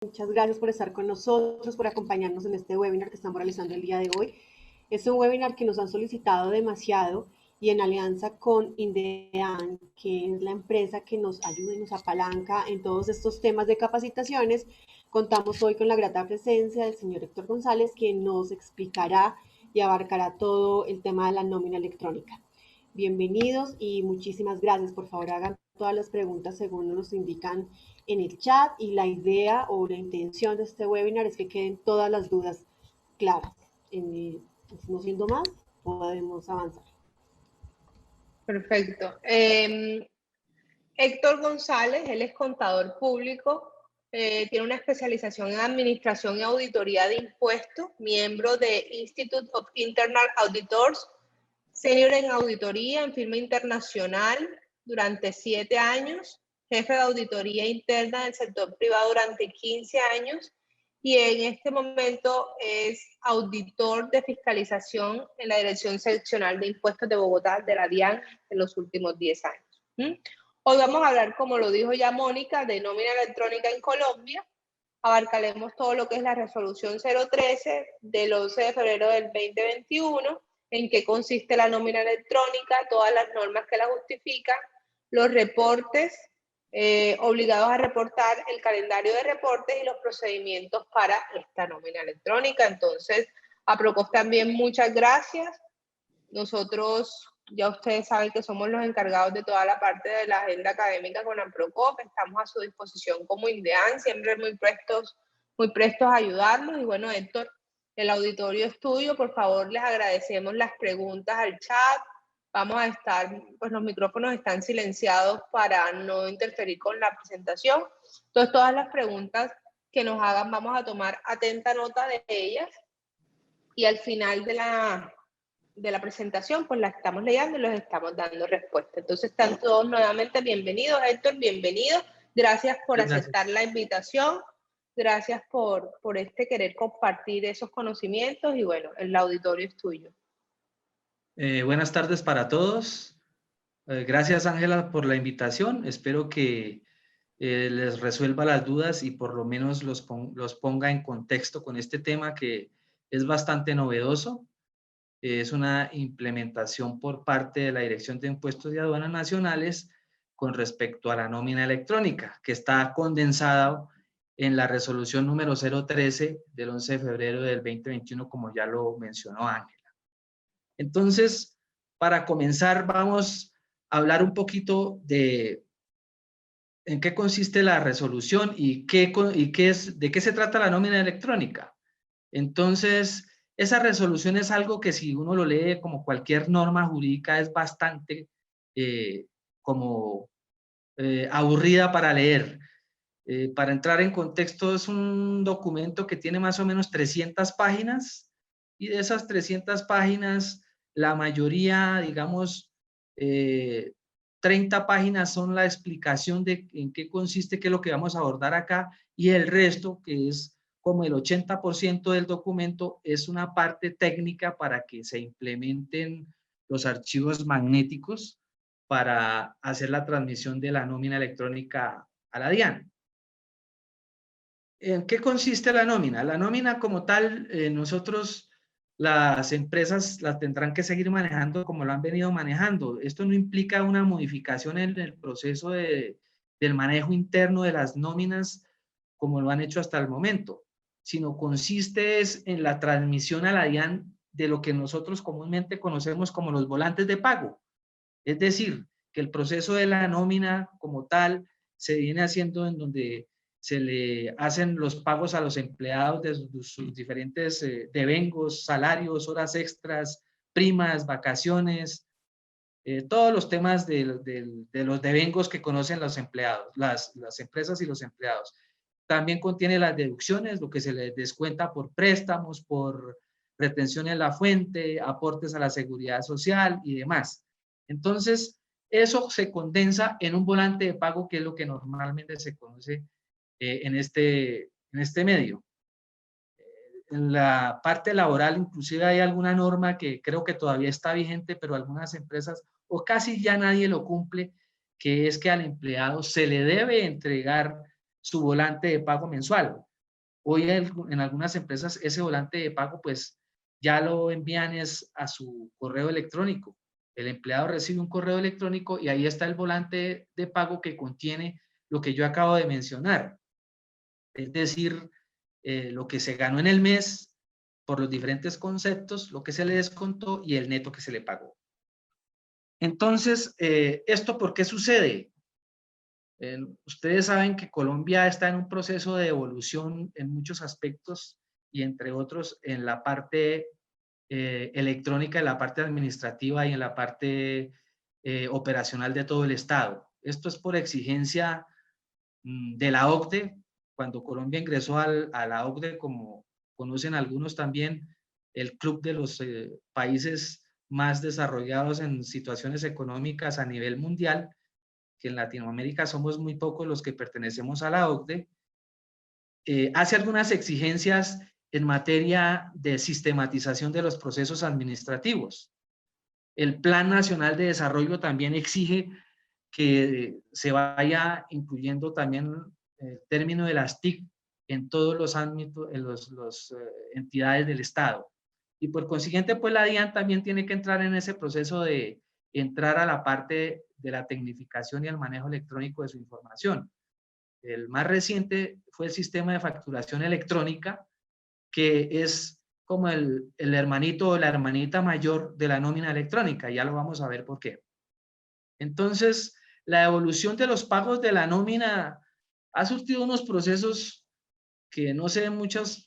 Muchas gracias por estar con nosotros, por acompañarnos en este webinar que estamos realizando el día de hoy. Es un webinar que nos han solicitado demasiado y en alianza con Indean, que es la empresa que nos ayuda y nos apalanca en todos estos temas de capacitaciones, contamos hoy con la grata presencia del señor Héctor González, quien nos explicará y abarcará todo el tema de la nómina electrónica. Bienvenidos y muchísimas gracias. Por favor, hagan todas las preguntas según nos indican en el chat, y la idea o la intención de este webinar es que queden todas las dudas claras. No siendo más, podemos avanzar. Perfecto. Héctor González, él es contador público, tiene una especialización en administración y auditoría de impuestos, miembro de Institute of Internal Auditors, senior en auditoría en firma internacional durante 7 años, jefe de auditoría interna del sector privado durante 15 años y en este momento es auditor de fiscalización en la Dirección Seccional de Impuestos de Bogotá de la DIAN en los últimos 10 años. Hoy vamos a hablar, como lo dijo ya Mónica, de nómina electrónica en Colombia. Abarcaremos todo lo que es la resolución 013 del 11 de febrero del 2021, en qué consiste la nómina electrónica, todas las normas que la justifican, los reportes obligados a reportar, el calendario de reportes y los procedimientos para esta nómina electrónica. Entonces, a Procof también muchas gracias. Nosotros, ya ustedes saben que somos los encargados de toda la parte de la agenda académica con AMPROCOF, estamos a su disposición como INDEAN, siempre muy prestos a ayudarlos. Y bueno, Héctor, el auditorio es tuyo, por favor les agradecemos las preguntas al chat. Vamos a estar, pues los micrófonos están silenciados para no interferir con la presentación. Entonces, todas las preguntas que nos hagan vamos a tomar atenta nota de ellas y al final de la presentación, pues la estamos leyendo y les estamos dando respuesta. Entonces, están todos nuevamente bienvenidos. Héctor, bienvenido. Gracias por aceptar la invitación. Gracias por querer compartir esos conocimientos y bueno, el auditorio es tuyo. Buenas tardes para todos. Gracias, Ángela, por la invitación. Espero que les resuelva las dudas y por lo menos los ponga en contexto con este tema que es bastante novedoso. Es una implementación por parte de la Dirección de Impuestos y Aduanas Nacionales con respecto a la nómina electrónica, que está condensada en la resolución número 013 del 11 de febrero del 2021, como ya lo mencionó Ángela. Entonces, para comenzar, vamos a hablar un poquito de en qué consiste la resolución y de qué se trata la nómina electrónica. Entonces, esa resolución es algo que si uno lo lee como cualquier norma jurídica es bastante aburrida para leer. Para entrar en contexto, es un documento que tiene más o menos 300 páginas y de esas 300 páginas, la mayoría, digamos, 30 páginas son la explicación de en qué consiste, qué es lo que vamos a abordar acá, y el resto, que es como el 80% del documento, es una parte técnica para que se implementen los archivos magnéticos para hacer la transmisión de la nómina electrónica a la DIAN. ¿En qué consiste la nómina? La nómina como tal, nosotros, las empresas las tendrán que seguir manejando como lo han venido manejando. Esto no implica una modificación en el proceso del manejo interno de las nóminas como lo han hecho hasta el momento, sino consiste en la transmisión a la DIAN de lo que nosotros comúnmente conocemos como los volantes de pago. Es decir, que el proceso de la nómina como tal se viene haciendo en donde se le hacen los pagos a los empleados de sus diferentes devengos, salarios, horas extras, primas, vacaciones, todos los temas de los devengos que conocen los empleados, las empresas y los empleados. También contiene las deducciones, lo que se les descuenta por préstamos, por retención en la fuente, aportes a la seguridad social y demás. Entonces, eso se condensa en un volante de pago, que es lo que normalmente se conoce en este medio. En la parte laboral, inclusive hay alguna norma que creo que todavía está vigente, pero algunas empresas, o casi ya nadie lo cumple, que es que al empleado se le debe entregar su volante de pago mensual. Hoy en algunas empresas ese volante de pago pues ya lo envían a su correo electrónico. El empleado recibe un correo electrónico y ahí está el volante de pago que contiene lo que yo acabo de mencionar. Es decir, lo que se ganó en el mes por los diferentes conceptos, lo que se le descontó y el neto que se le pagó. Entonces, ¿esto por qué sucede? Ustedes saben que Colombia está en un proceso de evolución en muchos aspectos y entre otros en la parte electrónica, en la parte administrativa y en la parte operacional de todo el Estado. Esto es por exigencia de la OCDE. Cuando Colombia ingresó a la OCDE, como conocen algunos también, el club de los países más desarrollados en situaciones económicas a nivel mundial, que en Latinoamérica somos muy pocos los que pertenecemos a la OCDE, hace algunas exigencias en materia de sistematización de los procesos administrativos. El Plan Nacional de Desarrollo también exige que se vaya incluyendo también el término de las TIC en todos los ámbitos, en las entidades del Estado. Y por consiguiente, pues la DIAN también tiene que entrar en ese proceso de entrar a la parte de la tecnificación y el manejo electrónico de su información. El más reciente fue el sistema de facturación electrónica, que es como el hermanito o la hermanita mayor de la nómina electrónica. Ya lo vamos a ver por qué. Entonces, la evolución de los pagos de la nómina ha surtido unos procesos que no sé, muchas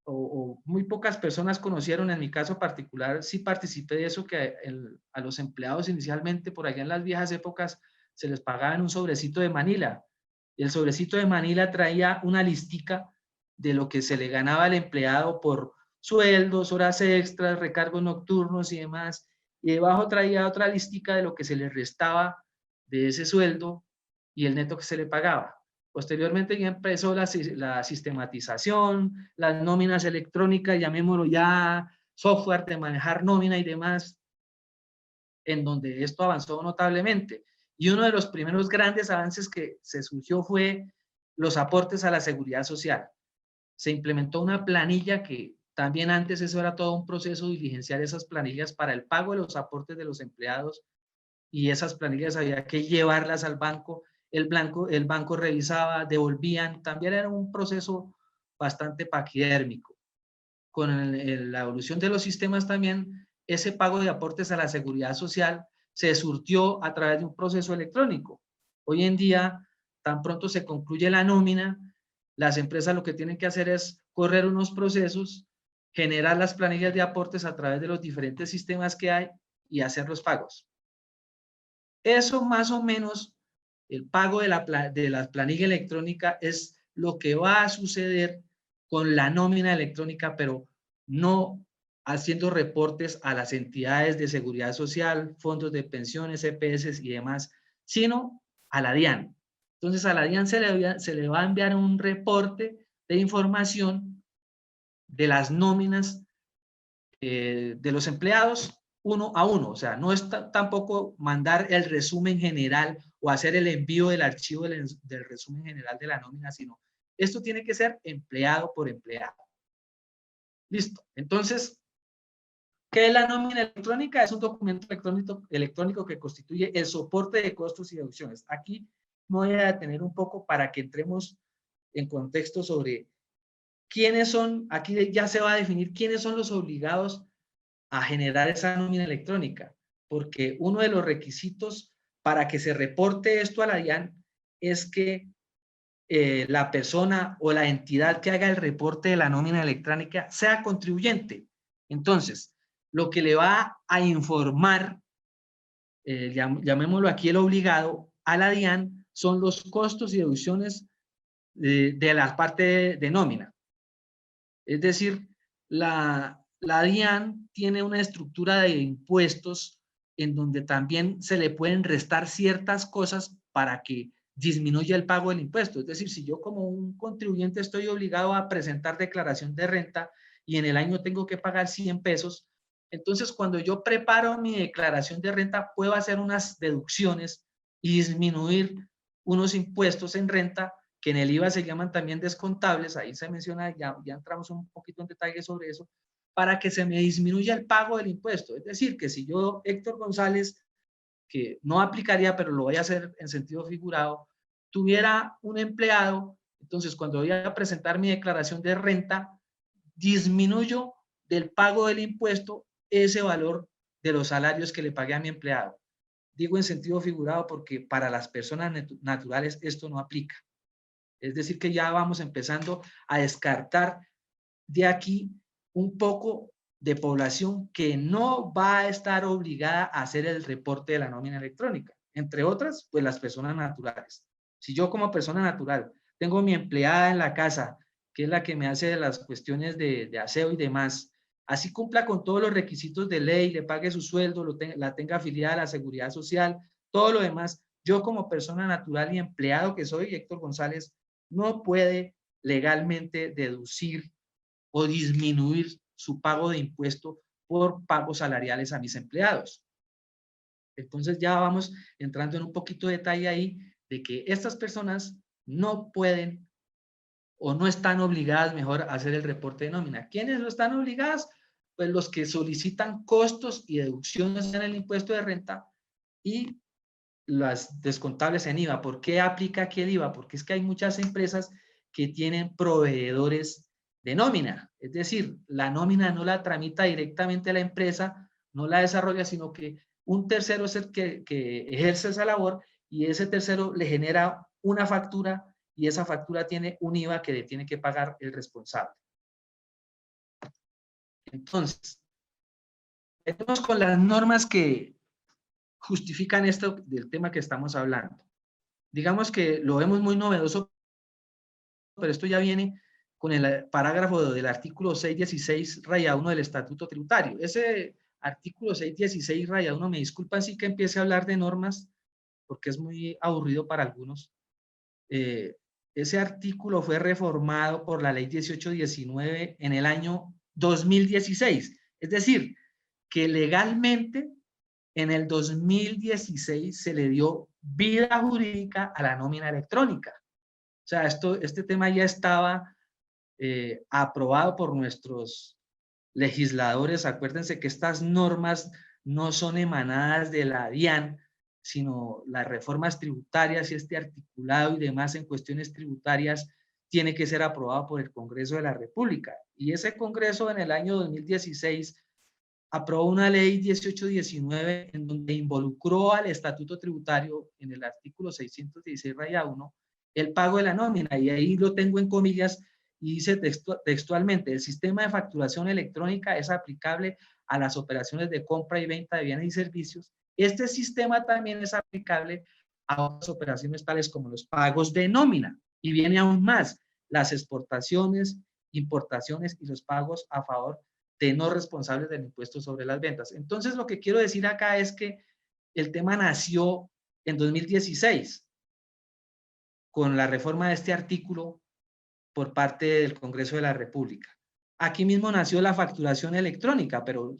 o muy pocas personas conocieron. En mi caso particular, sí participé de eso, que a los empleados inicialmente, por allá en las viejas épocas, se les pagaba en un sobrecito de Manila. Y el sobrecito de Manila traía una listica de lo que se le ganaba al empleado por sueldos, horas extras, recargos nocturnos y demás. Y debajo traía otra listica de lo que se le restaba de ese sueldo y el neto que se le pagaba. Posteriormente ya empezó la sistematización, las nóminas electrónicas, llamémoslo ya software de manejar nómina y demás, en donde esto avanzó notablemente. Y uno de los primeros grandes avances que se surgió fue los aportes a la seguridad social. Se implementó una planilla que también antes eso era todo un proceso, diligenciar esas planillas para el pago de los aportes de los empleados, y esas planillas había que llevarlas al banco. El banco revisaba, devolvían, también era un proceso bastante paquidérmico. Con la evolución de los sistemas también, ese pago de aportes a la seguridad social se surtió a través de un proceso electrónico. Hoy en día, tan pronto se concluye la nómina, las empresas lo que tienen que hacer es correr unos procesos, generar las planillas de aportes a través de los diferentes sistemas que hay y hacer los pagos. Eso más o menos, el pago de la planilla electrónica es lo que va a suceder con la nómina electrónica, pero no haciendo reportes a las entidades de seguridad social, fondos de pensiones, EPS y demás, sino a la DIAN. Entonces a la DIAN se le va a enviar un reporte de información de las nóminas de los empleados uno a uno. O sea, no es tampoco mandar el resumen general o hacer el envío del archivo del resumen general de la nómina, sino esto tiene que ser empleado por empleado. Listo. Entonces, ¿qué es la nómina electrónica? Es un documento electrónico que constituye el soporte de costos y deducciones. Aquí me voy a detener un poco para que entremos en contexto sobre quiénes son. Aquí ya se va a definir quiénes son los obligados a generar esa nómina electrónica, porque uno de los requisitos para que se reporte esto a la DIAN es que la persona o la entidad que haga el reporte de la nómina electrónica sea contribuyente. Entonces, lo que le va a informar, llamémoslo aquí el obligado, a la DIAN son los costos y deducciones de la parte de nómina. Es decir, la DIAN tiene una estructura de impuestos en donde también se le pueden restar ciertas cosas para que disminuya el pago del impuesto. Es decir, si yo como un contribuyente estoy obligado a presentar declaración de renta y en el año tengo que pagar 100 pesos, entonces cuando yo preparo mi declaración de renta puedo hacer unas deducciones y disminuir unos impuestos en renta que en el IVA se llaman también descontables, ahí se menciona, ya entramos un poquito en detalle sobre eso, para que se me disminuya el pago del impuesto. Es decir, que si yo, Héctor González, que no aplicaría, pero lo voy a hacer en sentido figurado, tuviera un empleado, entonces cuando voy a presentar mi declaración de renta, disminuyo del pago del impuesto ese valor de los salarios que le pagué a mi empleado. Digo en sentido figurado porque para las personas naturales esto no aplica. Es decir, que ya vamos empezando a descartar de aquí un poco de población que no va a estar obligada a hacer el reporte de la nómina electrónica. Entre otras, pues las personas naturales. Si yo como persona natural tengo mi empleada en la casa, que es la que me hace las cuestiones de aseo y demás, así cumpla con todos los requisitos de ley, le pague su sueldo, la tenga afiliada a la seguridad social, todo lo demás, yo como persona natural y empleado que soy, Héctor González, no puede legalmente deducir o disminuir su pago de impuesto por pagos salariales a mis empleados. Entonces ya vamos entrando en un poquito de detalle ahí de que estas personas no pueden o no están obligadas, mejor, a hacer el reporte de nómina. ¿Quiénes no están obligadas? Pues los que solicitan costos y deducciones en el impuesto de renta y las descontables en IVA. ¿Por qué aplica aquí el IVA? Porque es que hay muchas empresas que tienen proveedores de nómina. Es decir, la nómina no la tramita directamente la empresa, no la desarrolla, sino que un tercero es el que ejerce esa labor y ese tercero le genera una factura y esa factura tiene un IVA que le tiene que pagar el responsable. Entonces, vamos con las normas que justifican esto del tema que estamos hablando. Digamos que lo vemos muy novedoso, pero esto ya viene con el parágrafo del artículo 616, raya 1 del Estatuto Tributario. Ese artículo 616, raya 1, me disculpan si que empiece a hablar de normas, porque es muy aburrido para algunos. Ese artículo fue reformado por la ley 1819 en el año 2016. Es decir, que legalmente en el 2016 se le dio vida jurídica a la nómina electrónica. O sea, este tema ya estaba aprobado por nuestros legisladores. Acuérdense que estas normas no son emanadas de la DIAN, sino las reformas tributarias y este articulado y demás en cuestiones tributarias tiene que ser aprobado por el Congreso de la República. Y ese Congreso en el año 2016 aprobó una ley 1819 en donde involucró al Estatuto Tributario en el artículo 616, raya 1, el pago de la nómina, y ahí lo tengo en comillas, y dice textualmente, el sistema de facturación electrónica es aplicable a las operaciones de compra y venta de bienes y servicios. Este sistema también es aplicable a otras operaciones tales como los pagos de nómina, y viene aún más, las exportaciones, importaciones y los pagos a favor de no responsables del impuesto sobre las ventas. Entonces, lo que quiero decir acá es que el tema nació en 2016 con la reforma de este artículo por parte del Congreso de la República. Aquí mismo nació la facturación electrónica, pero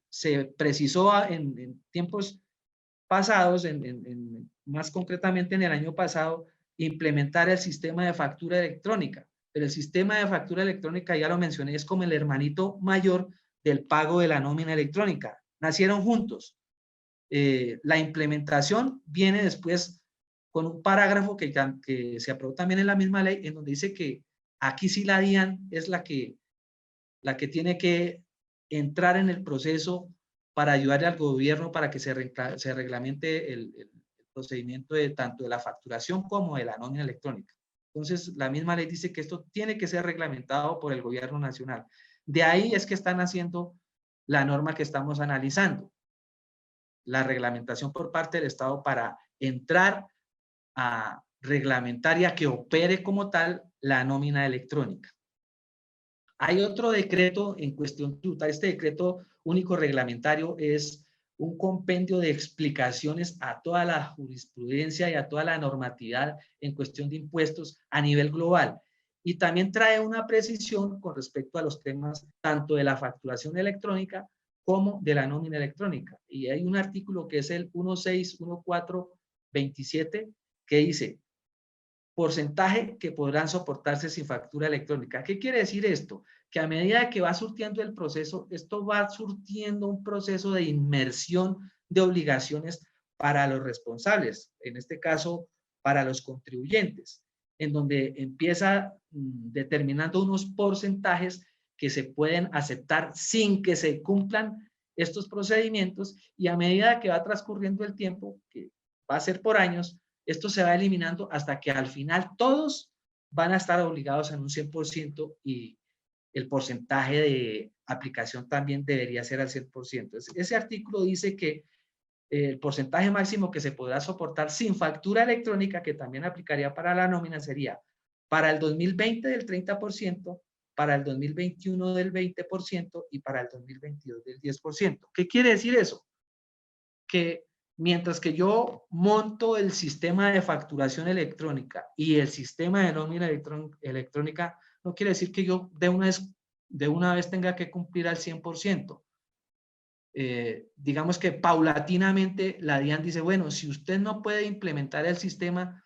se precisó en tiempos pasados, más concretamente en el año pasado, implementar el sistema de factura electrónica. Pero el sistema de factura electrónica, ya lo mencioné, es como el hermanito mayor del pago de la nómina electrónica. Nacieron juntos. La implementación viene después con un parágrafo que se aprobó también en la misma ley, en donde dice que aquí sí la DIAN es la que tiene que entrar en el proceso para ayudarle al gobierno para que se reglamente el procedimiento de tanto de la facturación como de la nómina electrónica. Entonces, la misma ley dice que esto tiene que ser reglamentado por el gobierno nacional. De ahí es que están haciendo la norma que estamos analizando, la reglamentación por parte del Estado para entrar a reglamentar y a que opere como tal la nómina electrónica. Hay otro decreto en cuestión tributaria. Este decreto único reglamentario es un compendio de explicaciones a toda la jurisprudencia y a toda la normatividad en cuestión de impuestos a nivel global. Y también trae una precisión con respecto a los temas tanto de la facturación electrónica como de la nómina electrónica. Y hay un artículo que es el 161427 que dice: porcentaje que podrán soportarse sin factura electrónica. ¿Qué quiere decir esto? Que a medida que va surtiendo el proceso, esto va surtiendo un proceso de inmersión de obligaciones para los responsables, en este caso para los contribuyentes, en donde empieza determinando unos porcentajes que se pueden aceptar sin que se cumplan estos procedimientos, y a medida que va transcurriendo el tiempo, que va a ser por años, esto se va eliminando hasta que al final todos van a estar obligados en un 100% y el porcentaje de aplicación también debería ser al 100%. Ese artículo dice que el porcentaje máximo que se podrá soportar sin factura electrónica, que también aplicaría para la nómina, sería para el 2020 del 30%, para el 2021 del 20% y para el 2022 del 10%. ¿Qué quiere decir eso? Que mientras que yo monto el sistema de facturación electrónica y el sistema de nómina electrónica, no quiere decir que yo de una vez tenga que cumplir al 100%. Digamos que paulatinamente la DIAN dice, bueno, si usted no puede implementar el sistema,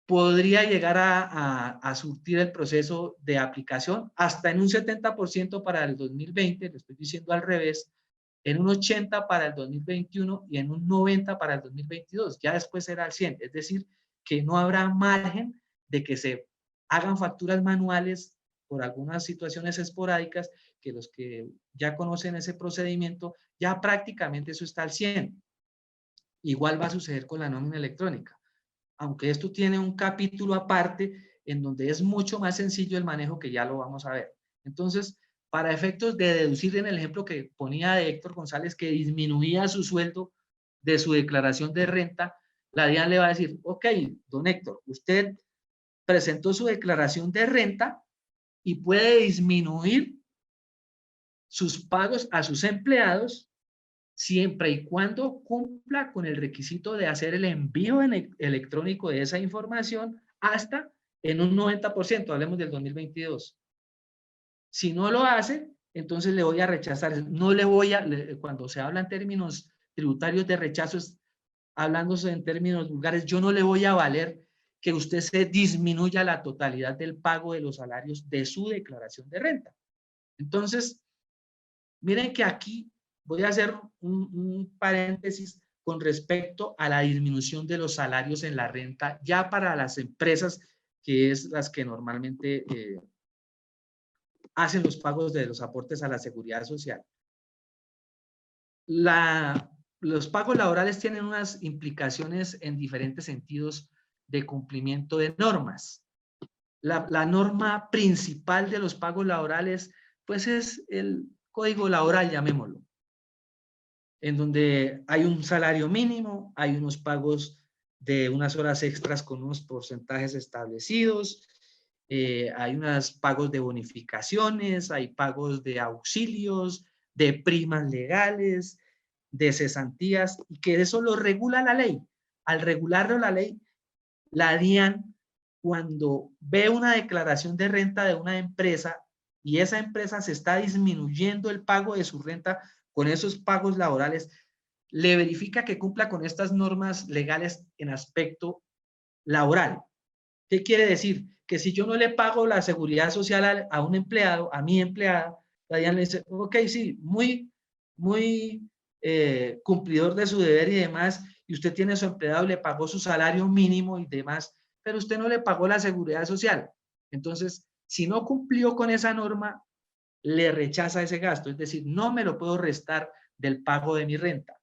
podría llegar a surtir el proceso de aplicación hasta en un 70% para el 2020, le estoy diciendo al revés, en un 80% para el 2021 y en un 90% para el 2022. Ya después será el 100%. Es decir, que no habrá margen de que se hagan facturas manuales por algunas situaciones esporádicas, que los que ya conocen ese procedimiento, ya prácticamente eso está al 100%. Igual va a suceder con la nómina electrónica. Aunque esto tiene un capítulo aparte en donde es mucho más sencillo el manejo, que ya lo vamos a ver. Entonces, para efectos de deducir en el ejemplo que ponía de Héctor González, que disminuía su sueldo de su declaración de renta, la DIAN le va a decir, ok, don Héctor, usted presentó su declaración de renta y puede disminuir sus pagos a sus empleados siempre y cuando cumpla con el requisito de hacer el envío electrónico de esa información hasta en un 90%, hablemos del 2022. Si no lo hace, entonces le voy a rechazar. No le voy a, cuando se habla en términos tributarios de rechazos, hablándose en términos vulgares, yo no le voy a valer que usted se disminuya la totalidad del pago de los salarios de su declaración de renta. Entonces, miren que aquí voy a hacer un paréntesis con respecto a la disminución de los salarios en la renta ya para las empresas, que es las que normalmente hacen los pagos de los aportes a la seguridad social. Los pagos laborales tienen unas implicaciones en diferentes sentidos de cumplimiento de normas. La norma principal de los pagos laborales, pues es el código laboral, llamémoslo, en donde hay un salario mínimo, hay unos pagos de unas horas extras con unos porcentajes establecidos, hay unos pagos de bonificaciones, hay pagos de auxilios, de primas legales, de cesantías, y que eso lo regula la ley. Al regularlo la ley, la DIAN, cuando ve una declaración de renta de una empresa y esa empresa se está disminuyendo el pago de su renta con esos pagos laborales, le verifica que cumpla con estas normas legales en aspecto laboral. ¿Qué quiere decir? Que si yo no le pago la seguridad social a un empleado, a mi empleada, la DIAN le dice, ok, sí, muy cumplidor de su deber y demás, y usted tiene a su empleado y le pagó su salario mínimo y demás, pero usted no le pagó la seguridad social. Entonces, si no cumplió con esa norma, le rechaza ese gasto, es decir, no me lo puedo restar del pago de mi renta.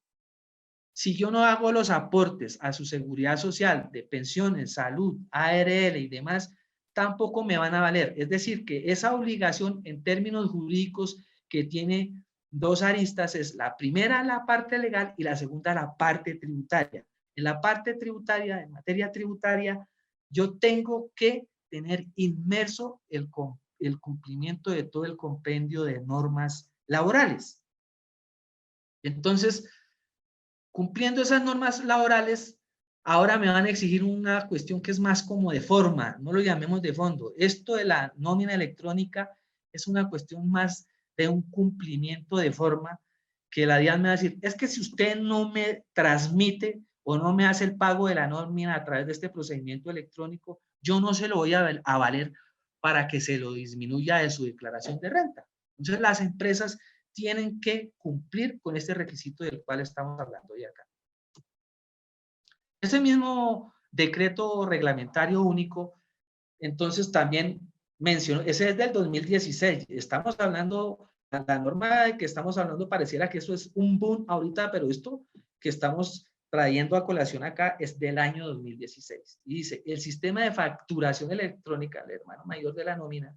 Si yo no hago los aportes a su seguridad social de pensiones, salud, ARL y demás, tampoco me van a valer. Es decir, que esa obligación en términos jurídicos que tiene dos aristas es la primera, la parte legal, y la segunda, la parte tributaria. En la parte tributaria, en materia tributaria, yo tengo que tener inmerso el cumplimiento de todo el compendio de normas laborales. Entonces, cumpliendo esas normas laborales, ahora me van a exigir una cuestión que es más como de forma, no lo llamemos de fondo. Esto de la nómina electrónica es una cuestión más de un cumplimiento de forma, que la DIAN me va a decir, es que si usted no me transmite o no me hace el pago de la nómina a través de este procedimiento electrónico, yo no se lo voy a valer para que se lo disminuya de su declaración de renta. Entonces las empresas tienen que cumplir con este requisito del cual estamos hablando hoy acá. Ese mismo decreto reglamentario único, entonces también mencionó, ese es del 2016, estamos hablando, la norma de que estamos hablando pareciera que eso es un boom ahorita, pero esto que estamos trayendo a colación acá es del año 2016. Y dice, el sistema de facturación electrónica, el hermano mayor de la nómina,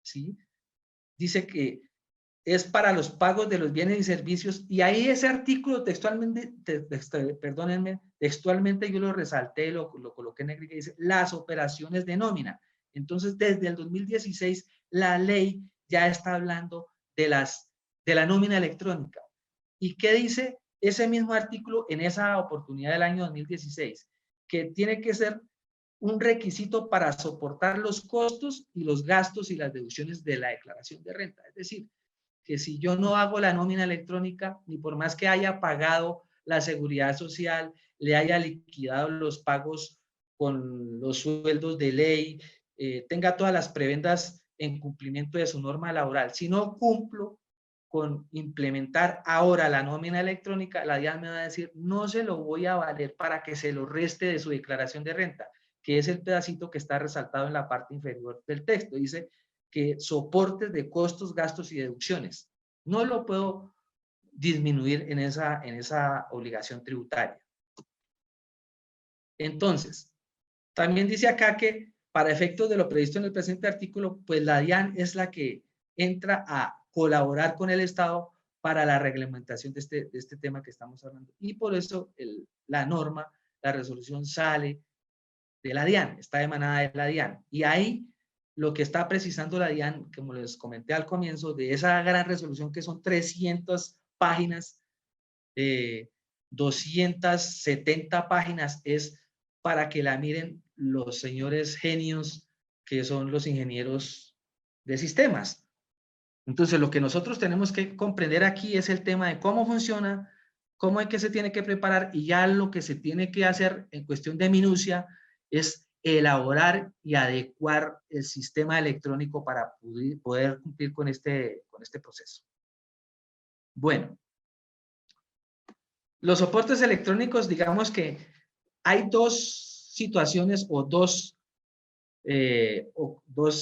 ¿sí? Dice que es para los pagos de los bienes y servicios, y ahí ese artículo textualmente, perdónenme, textualmente yo lo resalté, lo coloqué en negrita, dice, las operaciones de nómina. Entonces, desde el 2016, la ley ya está hablando de la nómina electrónica. ¿Y qué dice ese mismo artículo en esa oportunidad del año 2016? Que tiene que ser un requisito para soportar los costos y los gastos y las deducciones de la declaración de renta. Es decir, que si yo no hago la nómina electrónica, ni por más que haya pagado la seguridad social, le haya liquidado los pagos con los sueldos de ley, tenga todas las prebendas en cumplimiento de su norma laboral, si no cumplo con implementar ahora la nómina electrónica, la DIAN me va a decir, no se lo voy a valer para que se lo reste de su declaración de renta, que es el pedacito que está resaltado en la parte inferior del texto. Dice que soportes de costos, gastos y deducciones. No lo puedo disminuir en esa obligación tributaria. Entonces, también dice acá que para efectos de lo previsto en el presente artículo, pues la DIAN es la que entra a colaborar con el Estado para la reglamentación de este tema que estamos hablando. Y por eso la norma, la resolución sale de la DIAN, está emanada de la DIAN. Y ahí lo que está precisando la DIAN, como les comenté al comienzo, de esa gran resolución que son 300 páginas, 270 páginas, es para que la miren los señores genios que son los ingenieros de sistemas. Entonces, lo que nosotros tenemos que comprender aquí es el tema de cómo funciona, cómo es que se tiene que preparar, y ya lo que se tiene que hacer en cuestión de minucia es elaborar y adecuar el sistema electrónico para poder cumplir con este proceso. Bueno, los soportes electrónicos, digamos que hay dos situaciones o dos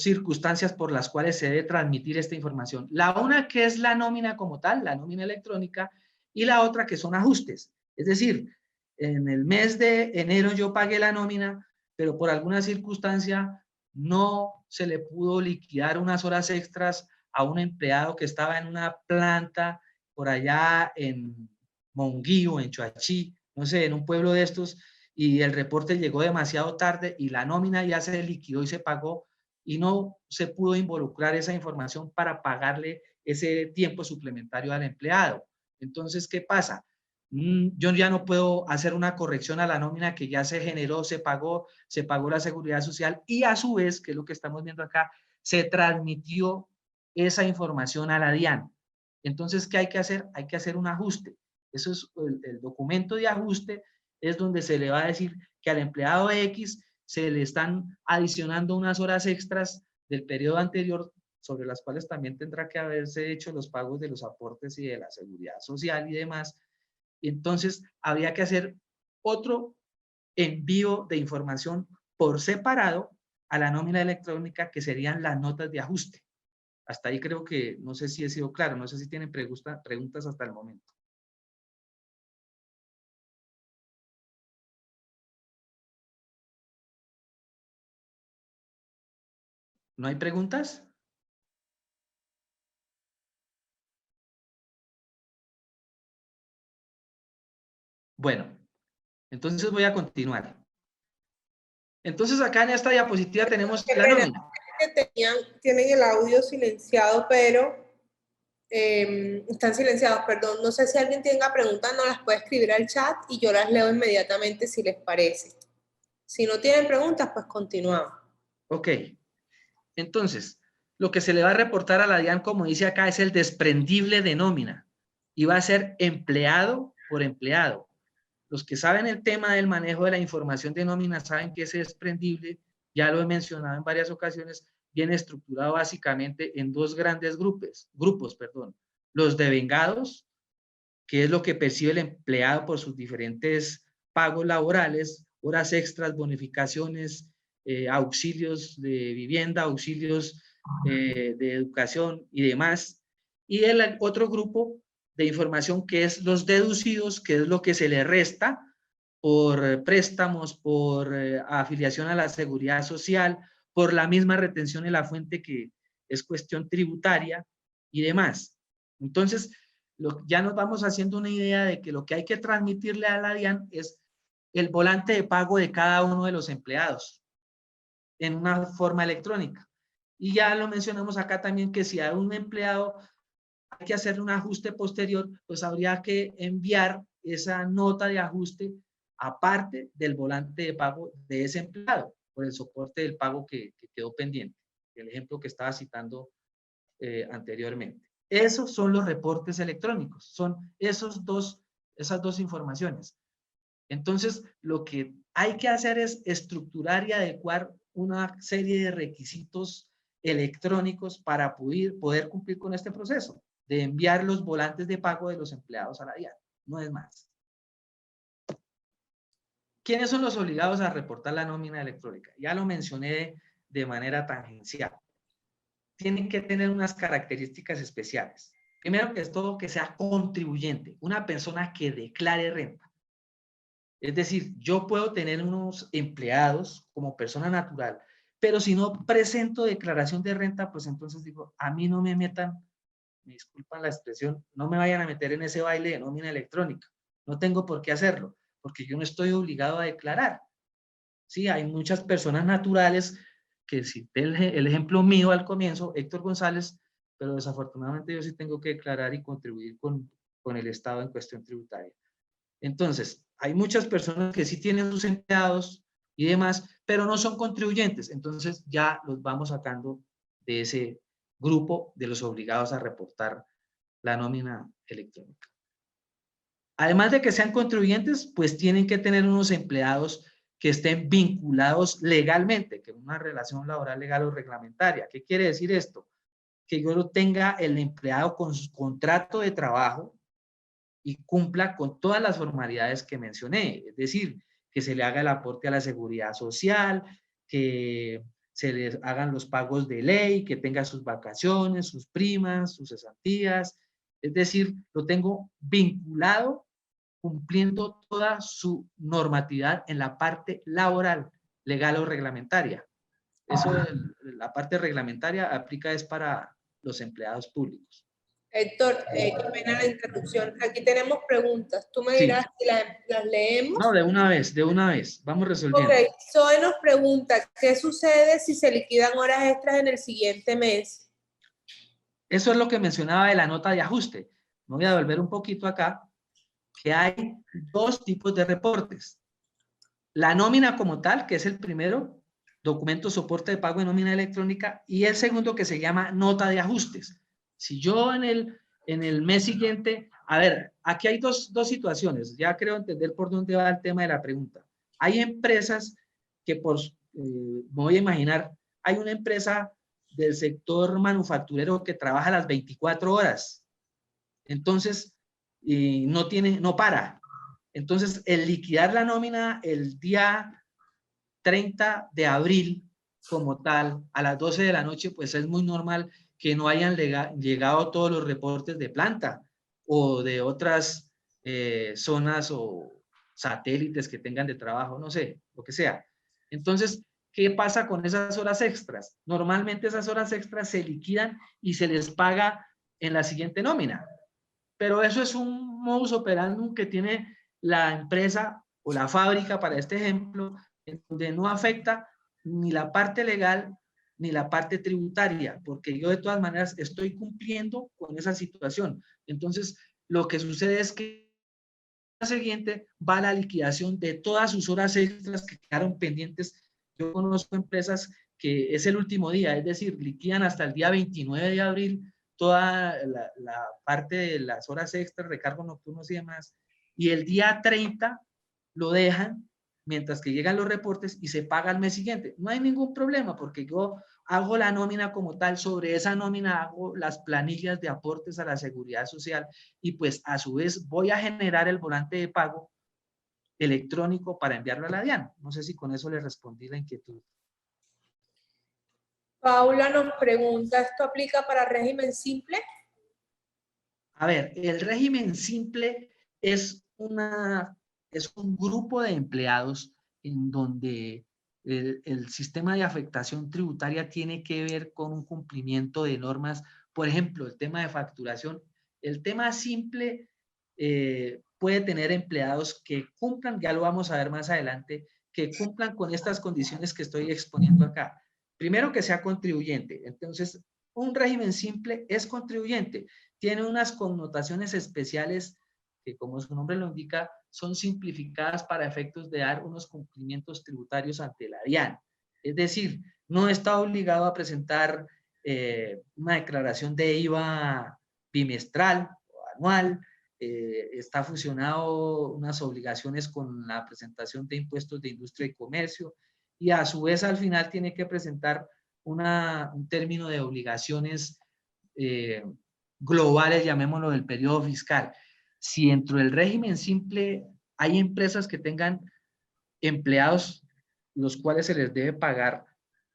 circunstancias por las cuales se debe transmitir esta información. La una que es la nómina como tal, la nómina electrónica, y la otra que son ajustes. Es decir, en el mes de enero yo pagué la nómina, pero por alguna circunstancia no se le pudo liquidar unas horas extras a un empleado que estaba en una planta por allá en Monguí o en Choachí, no sé, en un pueblo de estos, y el reporte llegó demasiado tarde y la nómina ya se liquidó y se pagó y no se pudo involucrar esa información para pagarle ese tiempo suplementario al empleado. Entonces, ¿qué pasa? Yo ya no puedo hacer una corrección a la nómina que ya se generó, se pagó la seguridad social y a su vez, que es lo que estamos viendo acá, se transmitió esa información a la DIAN. Entonces, ¿qué hay que hacer? Hay que hacer un ajuste. Eso es el documento de ajuste, es donde se le va a decir que al empleado X se le están adicionando unas horas extras del periodo anterior, sobre las cuales también tendrá que haberse hecho los pagos de los aportes y de la seguridad social y demás. Entonces, habría que hacer otro envío de información por separado a la nómina electrónica, que serían las notas de ajuste. Hasta ahí creo que, no sé si he sido claro, no sé si tienen preguntas hasta el momento. ¿No hay preguntas? Bueno, entonces voy a continuar. Entonces acá en esta diapositiva tenemos la nómina. Tienen el audio silenciado, pero están silenciados, perdón. No sé si alguien tenga preguntas, no las puede escribir al chat y yo las leo inmediatamente si les parece. Si no tienen preguntas, pues continuamos. Ok. Entonces, lo que se le va a reportar a la DIAN, como dice acá, es el desprendible de nómina y va a ser empleado por empleado. Los que saben el tema del manejo de la información de nómina saben que ese desprendible ya lo he mencionado en varias ocasiones, viene estructurado básicamente en dos grandes grupos, los devengados, que es lo que percibe el empleado por sus diferentes pagos laborales, horas extras, bonificaciones, auxilios de vivienda, auxilios de educación y demás. Y el otro grupo de información que es los deducidos, que es lo que se le resta por préstamos, por afiliación a la seguridad social, por la misma retención en la fuente que es cuestión tributaria y demás. Entonces, ya nos vamos haciendo una idea de que lo que hay que transmitirle a la DIAN es el volante de pago de cada uno de los empleados en una forma electrónica. Y ya lo mencionamos acá también que si a un empleado hay que hacerle un ajuste posterior, pues habría que enviar esa nota de ajuste aparte del volante de pago de ese empleado por el soporte del pago que quedó pendiente. El ejemplo que estaba citando anteriormente. Esos son los reportes electrónicos, son esas dos informaciones. Entonces, lo que hay que hacer es estructurar y adecuar una serie de requisitos electrónicos para poder cumplir con este proceso de enviar los volantes de pago de los empleados a la DIAN. No es más. ¿Quiénes son los obligados a reportar la nómina electrónica? Ya lo mencioné de manera tangencial. Tienen que tener unas características especiales. Primero que es todo que sea contribuyente, una persona que declare renta. Es decir, yo puedo tener unos empleados como persona natural, pero si no presento declaración de renta, pues entonces digo, a mí no me metan, me disculpan la expresión, no me vayan a meter en ese baile de nómina electrónica. No tengo por qué hacerlo, porque yo no estoy obligado a declarar. Sí, hay muchas personas naturales que cité el ejemplo mío al comienzo, Héctor González, pero desafortunadamente yo sí tengo que declarar y contribuir con el Estado en cuestión tributaria. Entonces, hay muchas personas que sí tienen sus empleados y demás, pero no son contribuyentes. Entonces, ya los vamos sacando de ese grupo de los obligados a reportar la nómina electrónica. Además de que sean contribuyentes, pues tienen que tener unos empleados que estén vinculados legalmente, que una relación laboral legal o reglamentaria. ¿Qué quiere decir esto? Que yo lo tenga el empleado con su contrato de trabajo y cumpla con todas las formalidades que mencioné, es decir, que se le haga el aporte a la seguridad social, que se les hagan los pagos de ley, que tenga sus vacaciones, sus primas, sus cesantías, es decir, lo tengo vinculado cumpliendo toda su normatividad en la parte laboral, legal o reglamentaria. Eso, la parte reglamentaria aplica es para los empleados públicos. Héctor, qué pena la interrupción. Aquí tenemos preguntas. Tú me dirás si las leemos. No, de una vez. Vamos resolviendo. Ok, Zoe nos pregunta, ¿qué sucede si se liquidan horas extras en el siguiente mes? Eso es lo que mencionaba de la nota de ajuste. Me voy a volver un poquito acá, que hay dos tipos de reportes. La nómina como tal, que es el primero, documento soporte de pago de nómina electrónica, y el segundo que se llama nota de ajustes. Si yo en el mes siguiente, a ver, aquí hay dos situaciones, ya creo entender por dónde va el tema de la pregunta. Hay empresas que me voy a imaginar, hay una empresa del sector manufacturero que trabaja las 24 horas, entonces no para. Entonces, el liquidar la nómina el día 30 de abril como tal, a las 12 de la noche, pues es muy normal que no hayan llegado todos los reportes de planta o de otras zonas o satélites que tengan de trabajo, no sé, lo que sea. Entonces, ¿qué pasa con esas horas extras? Normalmente esas horas extras se liquidan y se les paga en la siguiente nómina. Pero eso es un modus operandi que tiene la empresa o la fábrica, para este ejemplo, en donde no afecta ni la parte legal ni la parte tributaria, porque yo de todas maneras estoy cumpliendo con esa situación. Entonces, lo que sucede es que al día siguiente va la liquidación de todas sus horas extras que quedaron pendientes. Yo conozco empresas que es el último día, es decir, liquidan hasta el día 29 de abril toda la parte de las horas extras, recargos nocturnos y demás, y el día 30 lo dejan mientras que llegan los reportes y se paga al mes siguiente. No hay ningún problema porque yo hago la nómina como tal, sobre esa nómina hago las planillas de aportes a la seguridad social y pues a su vez voy a generar el volante de pago electrónico para enviarlo a la DIAN. No sé si con eso le respondí la inquietud. Paula nos pregunta, ¿esto aplica para régimen simple? A ver, el régimen simple es un grupo de empleados en donde el sistema de afectación tributaria tiene que ver con un cumplimiento de normas. Por ejemplo, el tema de facturación. El tema simple puede tener empleados que cumplan, ya lo vamos a ver más adelante, que cumplan con estas condiciones que estoy exponiendo acá. Primero, que sea contribuyente. Entonces, un régimen simple es contribuyente. Tiene unas connotaciones especiales que, como su nombre lo indica, son simplificadas para efectos de dar unos cumplimientos tributarios ante la DIAN. Es decir, no está obligado a presentar una declaración de IVA bimestral o anual, está fusionado unas obligaciones con la presentación de impuestos de industria y comercio, y a su vez al final tiene que presentar un término de obligaciones globales, llamémoslo, del periodo fiscal. Si dentro del régimen simple hay empresas que tengan empleados los cuales se les debe pagar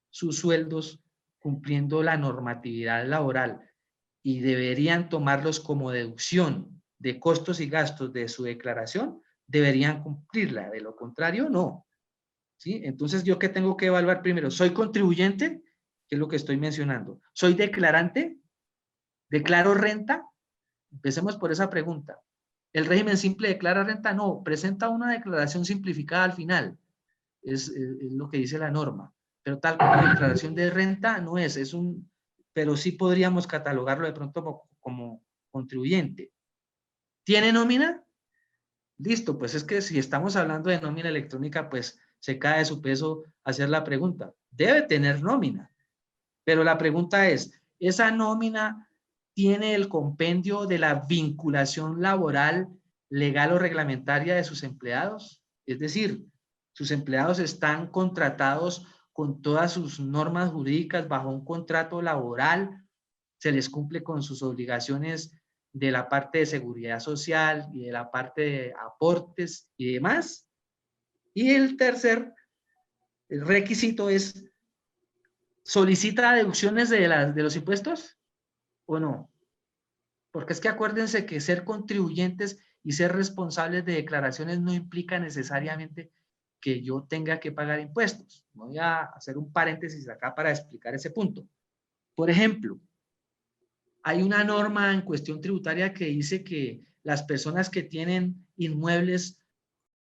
sus sueldos cumpliendo la normatividad laboral y deberían tomarlos como deducción de costos y gastos de su declaración, deberían cumplirla. De lo contrario, no. ¿Sí? Entonces, ¿yo qué tengo que evaluar primero? ¿Soy contribuyente? ¿Qué es lo que estoy mencionando? ¿Soy declarante? ¿Declaro renta? Empecemos por esa pregunta. ¿El régimen simple declara renta? No, presenta una declaración simplificada al final. Es lo que dice la norma. Pero tal como la declaración de renta no es pero sí podríamos catalogarlo de pronto como contribuyente. ¿Tiene nómina? Listo, pues es que si estamos hablando de nómina electrónica, pues se cae de su peso hacer la pregunta. Debe tener nómina, pero la pregunta es, ¿esa nómina tiene el compendio de la vinculación laboral, legal o reglamentaria de sus empleados? Es decir, sus empleados están contratados con todas sus normas jurídicas bajo un contrato laboral, se les cumple con sus obligaciones de la parte de seguridad social y de la parte de aportes y demás. Y el tercer requisito es, ¿solicita deducciones de los impuestos o no? Porque es que acuérdense que ser contribuyentes y ser responsables de declaraciones no implica necesariamente que yo tenga que pagar impuestos. Voy a hacer un paréntesis acá para explicar ese punto. Por ejemplo, hay una norma en cuestión tributaria que dice que las personas que tienen inmuebles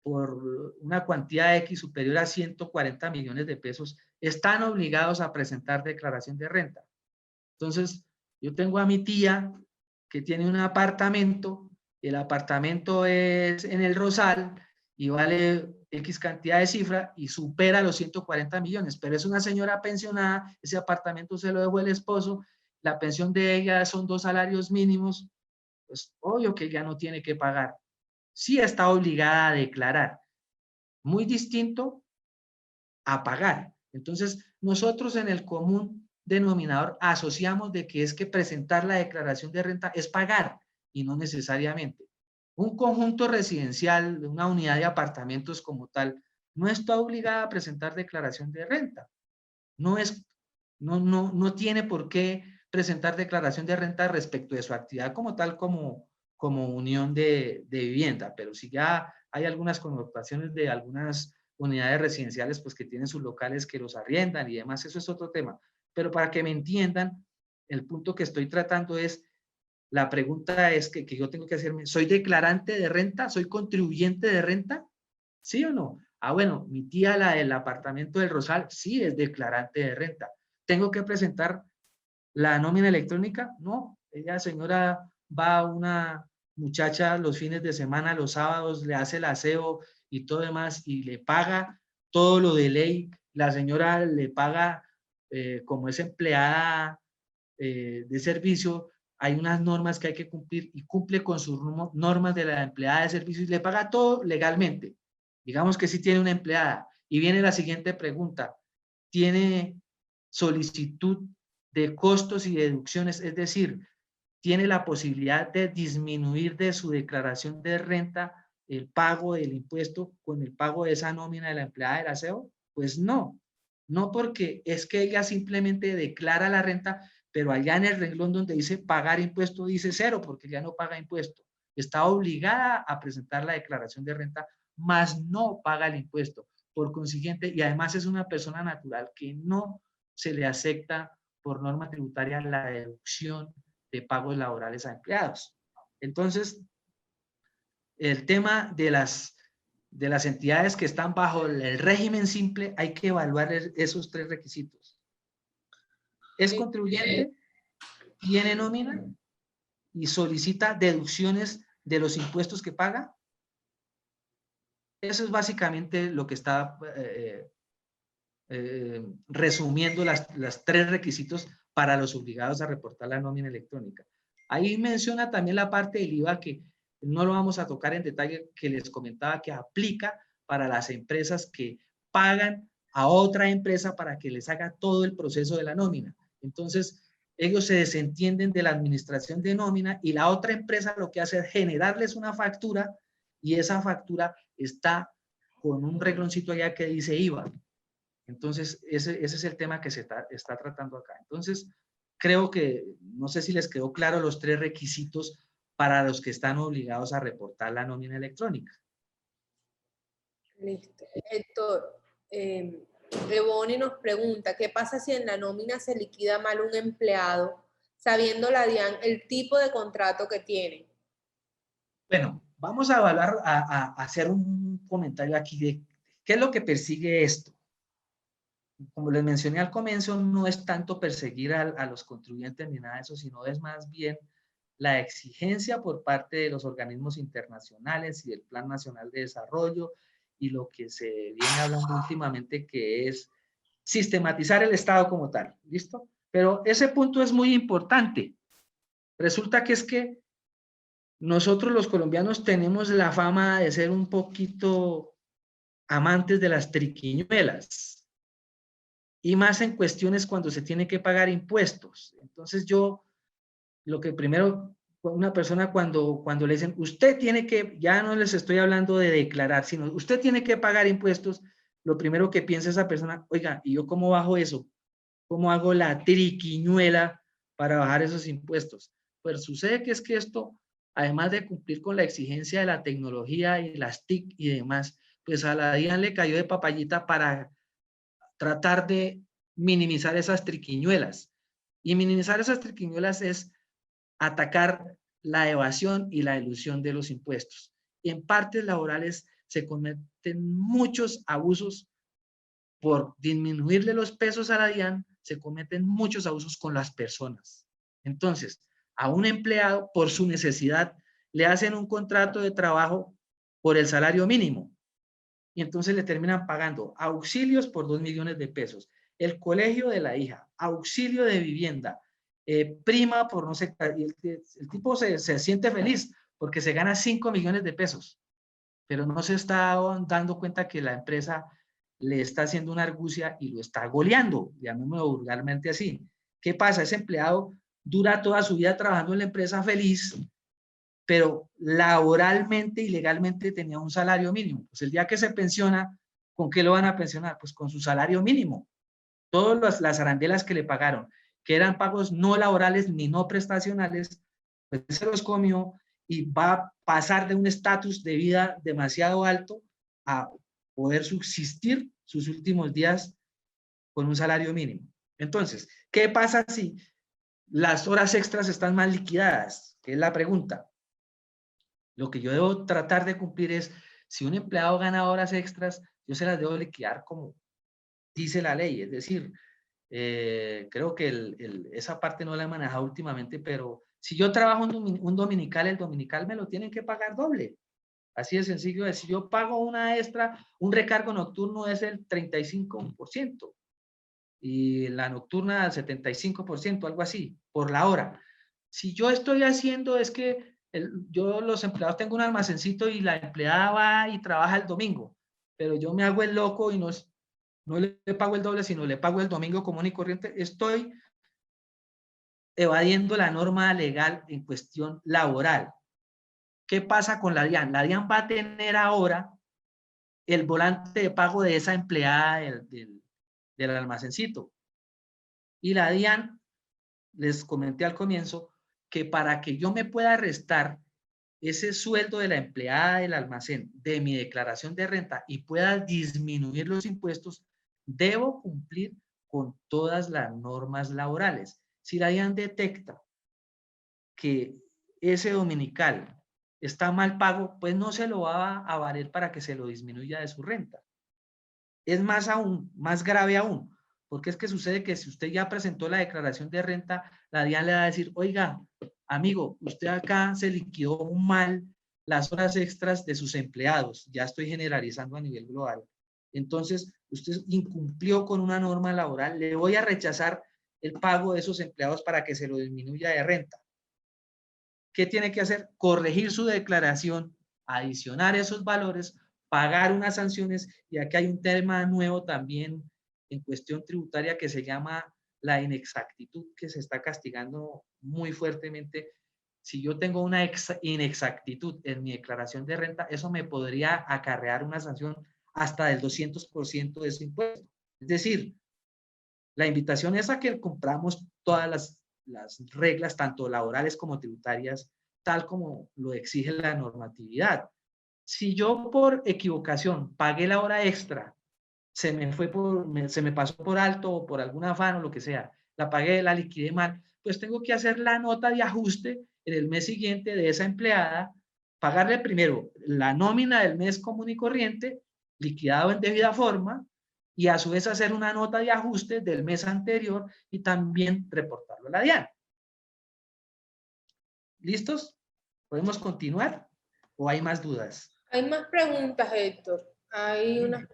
por una cuantía X superior a 140 millones de pesos están obligados a presentar declaración de renta. Entonces, yo tengo a mi tía que tiene un apartamento, el apartamento es en el Rosal y vale X cantidad de cifra y supera los 140 millones, pero es una señora pensionada, ese apartamento se lo dejó el esposo, la pensión de ella son 2 salarios mínimos, pues obvio que ella no tiene que pagar. Sí está obligada a declarar, muy distinto a pagar. Entonces, nosotros en el común denominador asociamos de que es que presentar la declaración de renta es pagar y no necesariamente. Un conjunto residencial, una unidad de apartamentos como tal, no está obligada a presentar declaración de renta. No tiene por qué presentar declaración de renta respecto de su actividad como tal, como unión de vivienda, pero si ya hay algunas connotaciones de algunas unidades residenciales pues que tienen sus locales que los arriendan y demás, eso es otro tema. Pero para que me entiendan, el punto que estoy tratando es, la pregunta es que yo tengo que hacerme, ¿soy declarante de renta? ¿Soy contribuyente de renta? ¿Sí o no? Ah, bueno, mi tía, la del apartamento del Rosal, sí es declarante de renta. ¿Tengo que presentar la nómina electrónica? No, ella, señora, va a una muchacha los fines de semana, los sábados, le hace el aseo y todo demás y le paga todo lo de ley. La señora le paga como es empleada de servicio, hay unas normas que hay que cumplir y cumple con sus normas de la empleada de servicio y le paga todo legalmente. digamos que sí tiene una empleada, y viene la siguiente pregunta, ¿tiene solicitud de costos y deducciones? Es decir, ¿tiene la posibilidad de disminuir de su declaración de renta el pago del impuesto con el pago de esa nómina de la empleada del aseo? Pues no, no, porque es que ella simplemente declara la renta, pero allá en el renglón donde dice pagar impuesto dice cero, porque ya no paga impuesto. Está obligada a presentar la declaración de renta, mas no paga el impuesto. Por consiguiente, y además es una persona natural que no se le acepta por norma tributaria la deducción de pagos laborales a empleados. Entonces, el tema de las entidades que están bajo el régimen simple, hay que evaluar esos 3 requisitos. Es contribuyente, tiene nómina y solicita deducciones de los impuestos que paga. Eso es básicamente lo que está resumiendo los 3 requisitos para los obligados a reportar la nómina electrónica. Ahí menciona también la parte del IVA que no lo vamos a tocar en detalle, que les comentaba que aplica para las empresas que pagan a otra empresa para que les haga todo el proceso de la nómina. Entonces, ellos se desentienden de la administración de nómina y la otra empresa lo que hace es generarles una factura y esa factura está con un regloncito allá que dice IVA. Entonces, ese es el tema que se está tratando acá. Entonces, creo que, no sé si les quedó claro los 3 requisitos para los que están obligados a reportar la nómina electrónica. Listo. Héctor, Ebony nos pregunta, ¿qué pasa si en la nómina se liquida mal un empleado, sabiendo la DIAN el tipo de contrato que tiene? Bueno, vamos a evaluar, a hacer un comentario aquí de qué es lo que persigue esto. Como les mencioné al comienzo, no es tanto perseguir a los contribuyentes ni nada de eso, sino es más bien la exigencia por parte de los organismos internacionales y del Plan Nacional de Desarrollo y lo que se viene hablando últimamente, que es sistematizar el Estado como tal. ¿Listo? Pero ese punto es muy importante. Resulta que es que nosotros los colombianos tenemos la fama de ser un poquito amantes de las triquiñuelas. Y más en cuestiones cuando se tiene que pagar impuestos. Entonces lo que primero, una persona cuando le dicen, usted tiene que, ya no les estoy hablando de declarar, sino usted tiene que pagar impuestos, lo primero que piensa esa persona, oiga, ¿y yo cómo bajo eso? ¿Cómo hago la triquiñuela para bajar esos impuestos? Pues sucede que es que esto, además de cumplir con la exigencia de la tecnología y las TIC y demás, pues a la DIAN le cayó de papayita para tratar de minimizar esas triquiñuelas. Y minimizar esas triquiñuelas es atacar la evasión y la elusión de los impuestos. En partes laborales se cometen muchos abusos por disminuirle los pesos a la DIAN, se cometen muchos abusos con las personas. Entonces, a un empleado, por su necesidad, le hacen un contrato de trabajo por el salario mínimo. Y entonces le terminan pagando auxilios por 2 millones de pesos, el colegio de la hija, auxilio de vivienda, prima por no sé, el tipo se siente feliz porque se gana 5 millones de pesos, pero no se está dando cuenta que la empresa le está haciendo una argucia y lo está goleando, llamémoslo vulgarmente así. ¿Qué pasa? Ese empleado dura toda su vida trabajando en la empresa feliz, pero laboralmente y legalmente tenía un salario mínimo. Pues el día que se pensiona, ¿con qué lo van a pensionar? Pues con su salario mínimo. Todas las arandelas que le pagaron, que eran pagos no laborales ni no prestacionales, pues se los comió y va a pasar de un estatus de vida demasiado alto a poder subsistir sus últimos días con un salario mínimo. Entonces, ¿qué pasa si las horas extras están mal liquidadas? Que es la pregunta. Lo que yo debo tratar de cumplir es, si un empleado gana horas extras, yo se las debo liquidar como dice la ley. Es decir, creo que esa parte no la he manejado últimamente, pero si yo trabajo un dominical, el dominical me lo tienen que pagar doble. Así de sencillo. Si yo pago una extra, un recargo nocturno es el 35% y la nocturna el 75%, algo así, por la hora. Si yo estoy haciendo es que yo los empleados tengo un almacencito y la empleada va y trabaja el domingo. pero yo me hago el loco y no le pago el doble, sino le pago el domingo común y corriente, estoy evadiendo la norma legal en cuestión laboral. ¿Qué pasa con la DIAN? La DIAN va a tener ahora el volante de pago de esa empleada del almacencito. Y la DIAN, les comenté al comienzo, que para que yo me pueda restar ese sueldo de la empleada del almacén de mi declaración de renta y pueda disminuir los impuestos, debo cumplir con todas las normas laborales. Si la DIAN detecta que ese dominical está mal pago, pues no se lo va a valer para que se lo disminuya de su renta. Es más aún, más grave aún, porque es que sucede que si usted ya presentó la declaración de renta, la DIAN le va a decir, oiga, amigo, usted acá se liquidó mal las horas extras de sus empleados, ya estoy generalizando a nivel global. Entonces, usted incumplió con una norma laboral, le voy a rechazar el pago de esos empleados para que se lo disminuya de renta. ¿Qué tiene que hacer? Corregir su declaración, adicionar esos valores, pagar unas sanciones, y aquí hay un tema nuevo también en cuestión tributaria que se llama la inexactitud, que se está castigando muy fuertemente. Si yo tengo una inexactitud en mi declaración de renta, eso me podría acarrear una sanción hasta del 200% de ese impuesto. Es decir, la invitación es a que compramos todas las reglas, tanto laborales como tributarias, tal como lo exige la normatividad. Si yo por equivocación pagué la hora extra, se me pasó por alto o por algún afán o lo que sea, la pagué, la liquidé mal, pues tengo que hacer la nota de ajuste en el mes siguiente de esa empleada, pagarle primero la nómina del mes común y corriente, liquidado en debida forma, y a su vez hacer una nota de ajuste del mes anterior y también reportarlo a la DIAN. ¿Listos? ¿Podemos continuar o hay más dudas? Hay más preguntas, Héctor. Hay unas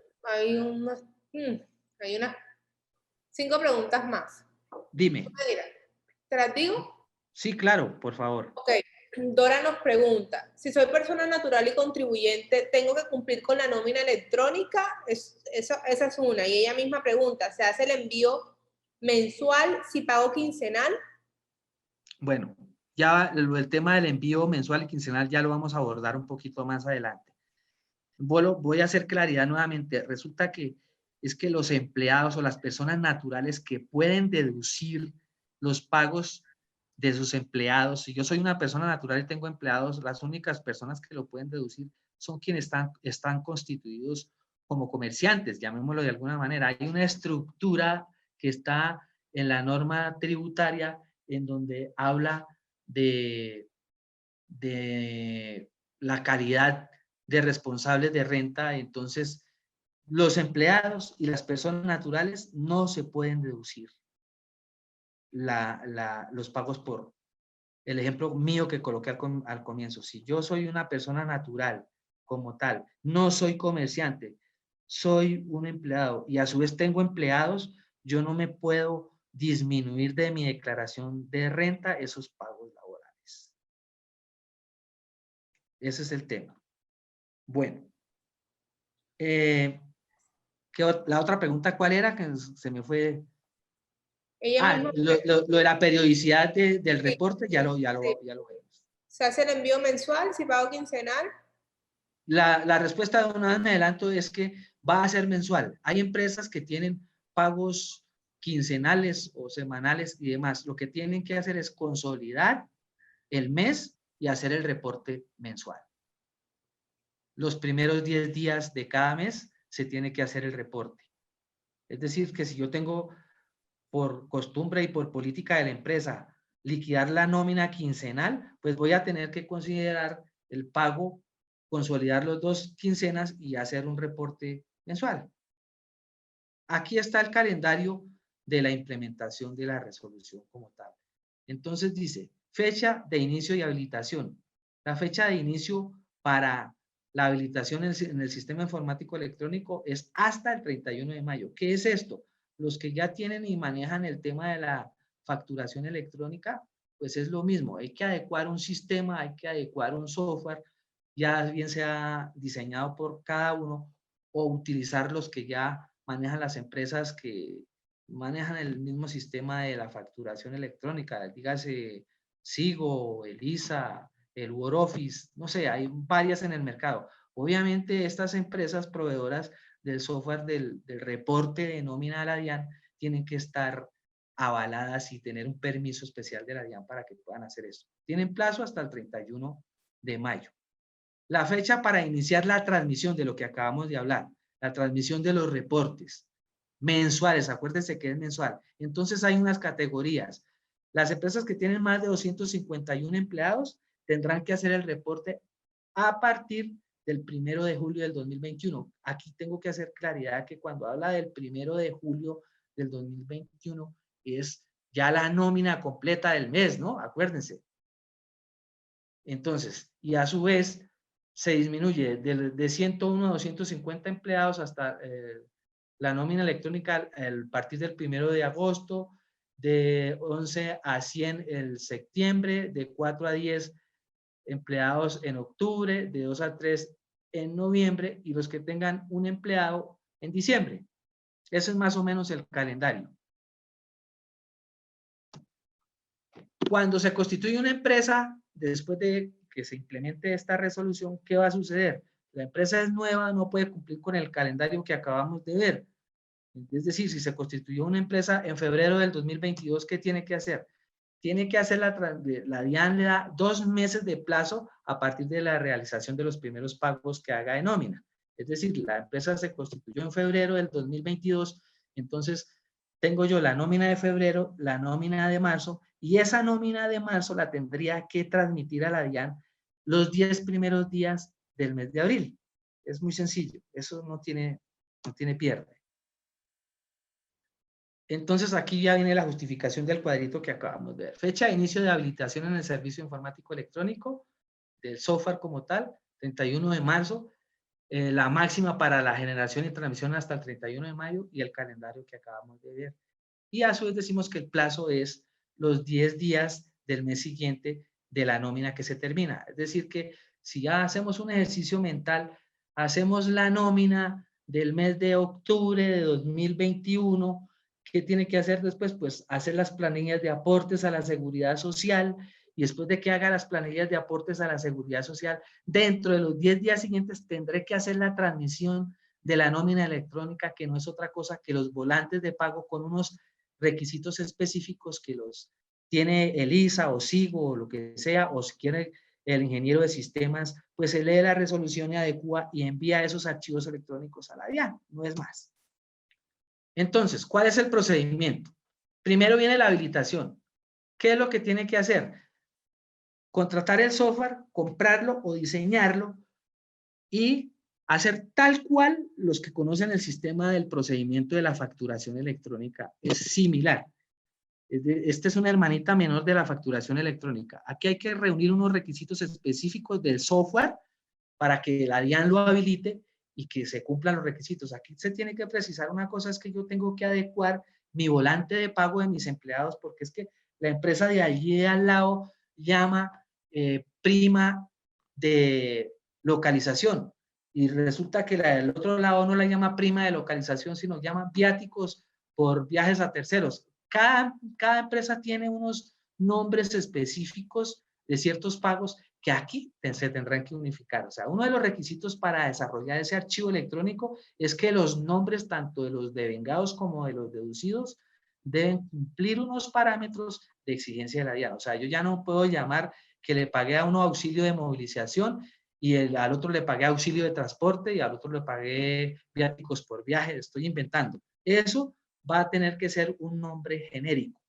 5 preguntas más. Dime. Mira, ¿te las digo? Sí, claro, por favor. Ok. Dora nos pregunta, si soy persona natural y contribuyente, ¿tengo que cumplir con la nómina electrónica? Esa es una. Y ella misma pregunta, ¿se hace el envío mensual si pago quincenal? Bueno, ya el tema del envío mensual y quincenal ya lo vamos a abordar un poquito más adelante. Voy a hacer claridad nuevamente. Resulta que es que los empleados o las personas naturales que pueden deducir los pagos de sus empleados, si yo soy una persona natural y tengo empleados, las únicas personas que lo pueden deducir son quienes están constituidos como comerciantes, llamémoslo de alguna manera. Hay una estructura que está en la norma tributaria en donde habla de la calidad de responsables de renta. Entonces, los empleados y las personas naturales no se pueden deducir los pagos por el ejemplo mío que coloqué al comienzo. Si yo soy una persona natural como tal, no soy comerciante, soy un empleado y a su vez tengo empleados, yo no me puedo disminuir de mi declaración de renta esos pagos laborales. Ese es el tema. Bueno, la otra pregunta, ¿cuál era? Que se me fue. Lo de la periodicidad del reporte, ya lo vemos. ¿Se hace el envío mensual si pago quincenal? La respuesta de una vez me adelanto es que va a ser mensual. Hay empresas que tienen pagos quincenales o semanales y demás. Lo que tienen que hacer es consolidar el mes y hacer el reporte mensual. Los primeros 10 días de cada mes se tiene que hacer el reporte. Es decir, que si yo tengo por costumbre y por política de la empresa liquidar la nómina quincenal, pues voy a tener que considerar el pago, consolidar los 2 quincenas y hacer un reporte mensual. Aquí está el calendario de la implementación de la resolución como tal. Entonces dice, fecha de inicio y habilitación. La fecha de inicio para la habilitación en el sistema informático electrónico es hasta el 31 de mayo. ¿Qué es esto? Los que ya tienen y manejan el tema de la facturación electrónica, pues es lo mismo. Hay que adecuar un sistema, hay que adecuar un software, ya bien sea diseñado por cada uno o utilizar los que ya manejan las empresas que manejan el mismo sistema de la facturación electrónica, dígase Sigo, Elisa, el Word Office, no sé, hay varias en el mercado. Obviamente estas empresas proveedoras del software del reporte de nómina de la DIAN tienen que estar avaladas y tener un permiso especial de la DIAN para que puedan hacer eso. Tienen plazo hasta el 31 de mayo. La fecha para iniciar la transmisión de lo que acabamos de hablar, la transmisión de los reportes mensuales, acuérdense que es mensual. Entonces hay unas categorías. Las empresas que tienen más de 251 empleados tendrán que hacer el reporte a partir del 1 de julio del 2021. Aquí tengo que hacer claridad que cuando habla del 1 de julio del 2021 es ya la nómina completa del mes, ¿no? Acuérdense. Entonces, y a su vez se disminuye de 101 a 250 empleados hasta la nómina electrónica a partir del 1 de agosto, de 11 a 100 en septiembre, de 4 a 10 empleados en octubre, de 2 a 3 en noviembre y los que tengan un empleado en diciembre. Ese es más o menos el calendario. Cuando se constituye una empresa, después de que se implemente esta resolución, ¿qué va a suceder? La empresa es nueva, no puede cumplir con el calendario que acabamos de ver. Es decir, si se constituyó una empresa en febrero del 2022, ¿qué tiene que hacer? Tiene que hacer la DIAN le da 2 meses de plazo a partir de la realización de los primeros pagos que haga de nómina. Es decir, la empresa se constituyó en febrero del 2022, entonces tengo yo la nómina de febrero, la nómina de marzo, y esa nómina de marzo la tendría que transmitir a la DIAN los 10 primeros días del mes de abril. Es muy sencillo, eso no tiene pierde. Entonces aquí ya viene la justificación del cuadrito que acabamos de ver. Fecha de inicio de habilitación en el servicio informático electrónico del software como tal, 31 de marzo. La máxima para la generación y transmisión hasta el 31 de mayo y el calendario que acabamos de ver. Y a su vez decimos que el plazo es los 10 días del mes siguiente de la nómina que se termina. Es decir que si ya hacemos un ejercicio mental, hacemos la nómina del mes de octubre de 2021, ¿qué tiene que hacer después? Pues hacer las planillas de aportes a la seguridad social y después de que haga las planillas de aportes a la seguridad social, dentro de los 10 días siguientes tendré que hacer la transmisión de la nómina electrónica, que no es otra cosa que los volantes de pago con unos requisitos específicos que los tiene Elisa o Sigo o lo que sea, o si quiere el ingeniero de sistemas, pues se lee la resolución y adecua y envía esos archivos electrónicos a la DIAN, no es más. Entonces, ¿cuál es el procedimiento? Primero viene la habilitación. ¿Qué es lo que tiene que hacer? Contratar el software, comprarlo o diseñarlo y hacer tal cual los que conocen el sistema del procedimiento de la facturación electrónica. Es similar. Esta es una hermanita menor de la facturación electrónica. Aquí hay que reunir unos requisitos específicos del software para que la DIAN lo habilite y que se cumplan los requisitos. Aquí se tiene que precisar una cosa, es que yo tengo que adecuar mi volante de pago de mis empleados, porque es que la empresa de allí de al lado llama prima de localización y resulta que la del otro lado no la llama prima de localización, sino llama viáticos por viajes a terceros. Cada empresa tiene unos nombres específicos de ciertos pagos que aquí se tendrán que unificar. O sea, uno de los requisitos para desarrollar ese archivo electrónico es que los nombres tanto de los devengados como de los deducidos deben cumplir unos parámetros de exigencia de la DIAN. O sea, yo ya no puedo llamar que le pagué a uno auxilio de movilización y al otro le pagué auxilio de transporte y al otro le pagué viáticos por viaje. Estoy inventando. Eso va a tener que ser un nombre genérico.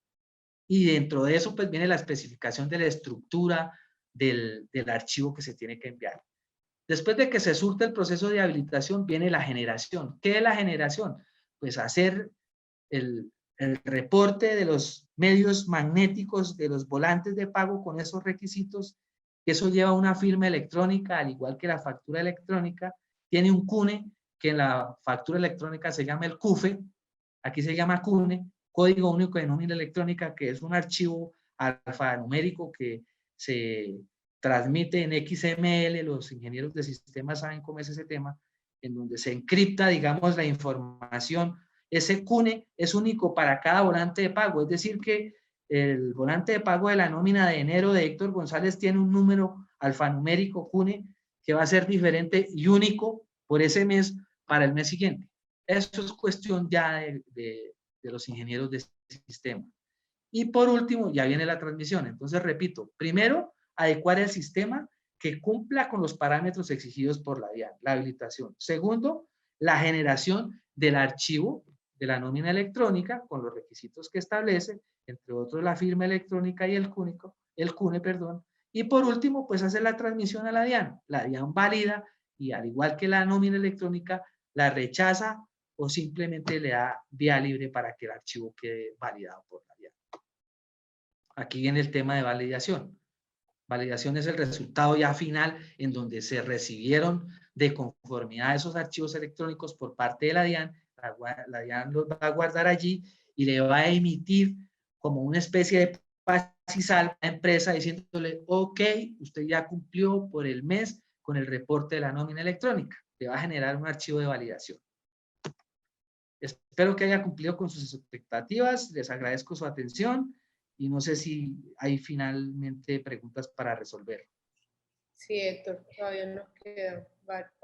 Y dentro de eso, pues viene la especificación de la estructura del archivo que se tiene que enviar. Después de que se surte el proceso de habilitación, viene la generación. ¿Qué es la generación? Pues hacer el reporte de los medios magnéticos de los volantes de pago con esos requisitos. Eso lleva una firma electrónica, al igual que la factura electrónica. Tiene un CUNE, que en la factura electrónica se llama el CUFE. Aquí se llama CUNE, Código Único de Nómina Electrónica, que es un archivo alfanumérico que se transmite en XML. Los ingenieros de sistemas saben cómo es ese tema. en donde se encripta, digamos, la información. Ese CUNE es único para cada volante de pago, es decir que el volante de pago de la nómina de enero de Héctor González tiene un número alfanumérico CUNE que va a ser diferente y único por ese mes para el mes siguiente. Eso es cuestión ya de los ingenieros de sistema. Y por último, ya viene la transmisión. Entonces, repito, primero, adecuar el sistema que cumpla con los parámetros exigidos por la DIAN, la habilitación. Segundo, la generación del archivo de la nómina electrónica con los requisitos que establece, entre otros la firma electrónica y el CUNE, perdón. Y por último, pues hacer la transmisión a la DIAN. La DIAN valida y al igual que la nómina electrónica, la rechaza o simplemente le da vía libre para que el archivo quede validado por la DIAN. Aquí viene el tema de validación. Validación es el resultado ya final en donde se recibieron de conformidad esos archivos electrónicos por parte de la DIAN. La DIAN los va a guardar allí y le va a emitir como una especie de paz y sal a la empresa diciéndole, ok, usted ya cumplió por el mes con el reporte de la nómina electrónica. Le va a generar un archivo de validación. Espero que haya cumplido con sus expectativas. Les agradezco su atención. Y no sé si hay finalmente preguntas para resolver. Sí, Héctor, todavía nos queda.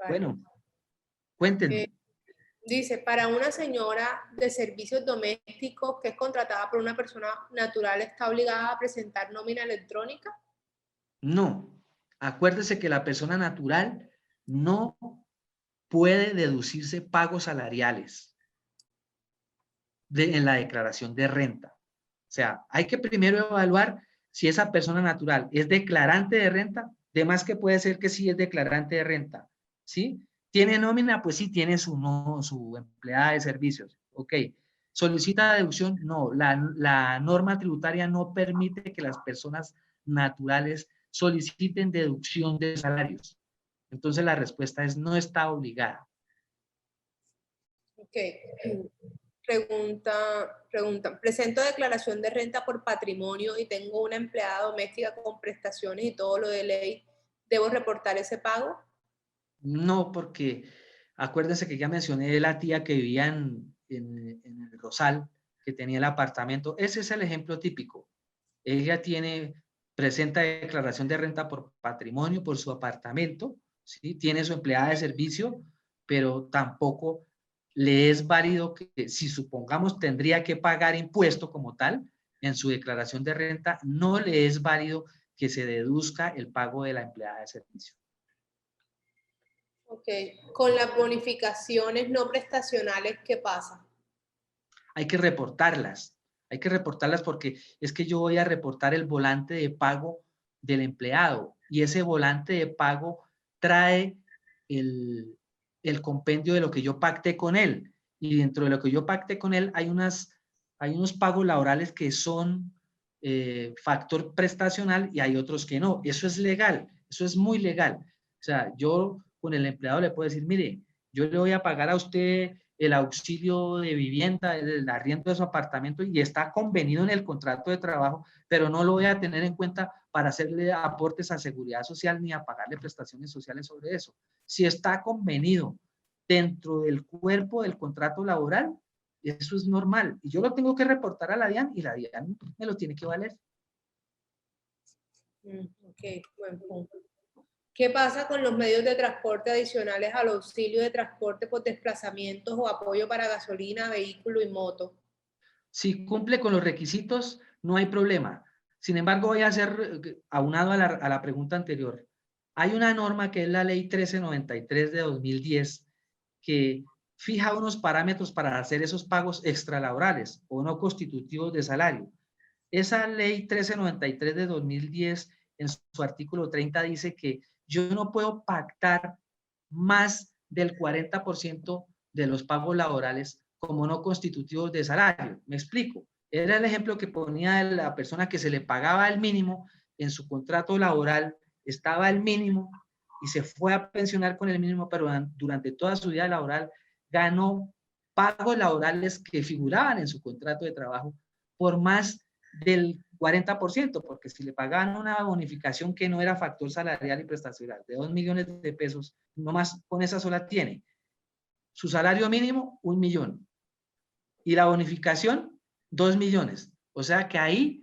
Bueno, cuéntenme. Dice, para una señora de servicios domésticos que es contratada por una persona natural, ¿está obligada a presentar nómina electrónica? No. Acuérdese que la persona natural no puede deducirse pagos salariales en la declaración de renta. O sea, hay que primero evaluar si esa persona natural es declarante de renta, de más que puede ser que sí es declarante de renta, ¿sí? ¿Tiene nómina? Pues sí, tiene su empleada de servicios, ok. ¿Solicita deducción? No, la norma tributaria no permite que las personas naturales soliciten deducción de salarios. Entonces la respuesta es no está obligada. Ok. Pregunta, presento declaración de renta por patrimonio y tengo una empleada doméstica con prestaciones y todo lo de ley. ¿Debo reportar ese pago? No, porque acuérdense que ya mencioné la tía que vivía en el Rosal, que tenía el apartamento. Ese es el ejemplo típico. Ella presenta declaración de renta por patrimonio, por su apartamento, ¿sí? Tiene su empleada de servicio, pero tampoco le es válido que, si supongamos tendría que pagar impuesto como tal, en su declaración de renta, no le es válido que se deduzca el pago de la empleada de servicio. Ok. Con las bonificaciones no prestacionales, ¿qué pasa? Hay que reportarlas porque es que yo voy a reportar el volante de pago del empleado y ese volante de pago trae el compendio de lo que yo pacté con él y dentro de lo que yo pacté con él hay unos pagos laborales que son factor prestacional y hay otros que no. Eso es legal, eso es muy legal. O sea, yo con el empleado le puedo decir, mire, yo le voy a pagar a usted el auxilio de vivienda, el arriendo de su apartamento y está convenido en el contrato de trabajo, pero no lo voy a tener en cuenta para hacerle aportes a seguridad social ni a pagarle prestaciones sociales sobre eso. Si está convenido dentro del cuerpo del contrato laboral, eso es normal. Y yo lo tengo que reportar a la DIAN y la DIAN me lo tiene que valer. Ok, buen punto. ¿Qué pasa con los medios de transporte adicionales al auxilio de transporte por desplazamientos o apoyo para gasolina, vehículo y moto? Si cumple con los requisitos, no hay problema. Sin embargo, voy a hacer, aunado a la pregunta anterior, hay una norma que es la Ley 1393 de 2010 que fija unos parámetros para hacer esos pagos extralaborales o no constitutivos de salario. Esa Ley 1393 de 2010, en su artículo 30, dice que yo no puedo pactar más del 40% de los pagos laborales como no constitutivos de salario. Me explico. Era el ejemplo que ponía de la persona que se le pagaba el mínimo en su contrato laboral, estaba el mínimo y se fue a pensionar con el mínimo, pero durante toda su vida laboral ganó pagos laborales que figuraban en su contrato de trabajo por más del 40%, porque si le pagaban una bonificación que no era factor salarial y prestacional de 2 millones de pesos, nomás con esa sola tiene. su salario mínimo, 1 millón. Y la bonificación, 2 millones. O sea que ahí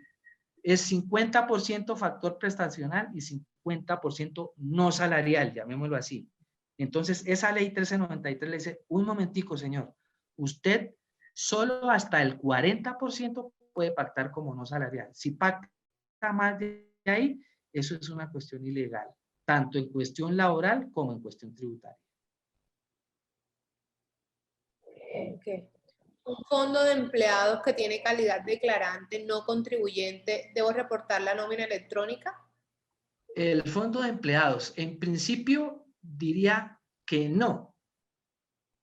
es 50% factor prestacional y 50% no salarial, llamémoslo así. Entonces, esa ley 1393 le dice, un momentico, señor, usted solo hasta el 40% puede pactar como no salarial. Si pacta más de ahí, eso es una cuestión ilegal, tanto en cuestión laboral como en cuestión tributaria. Okay. Un fondo de empleados que tiene calidad declarante no contribuyente, ¿debo reportar la nómina electrónica? El fondo de empleados, en principio, diría que no.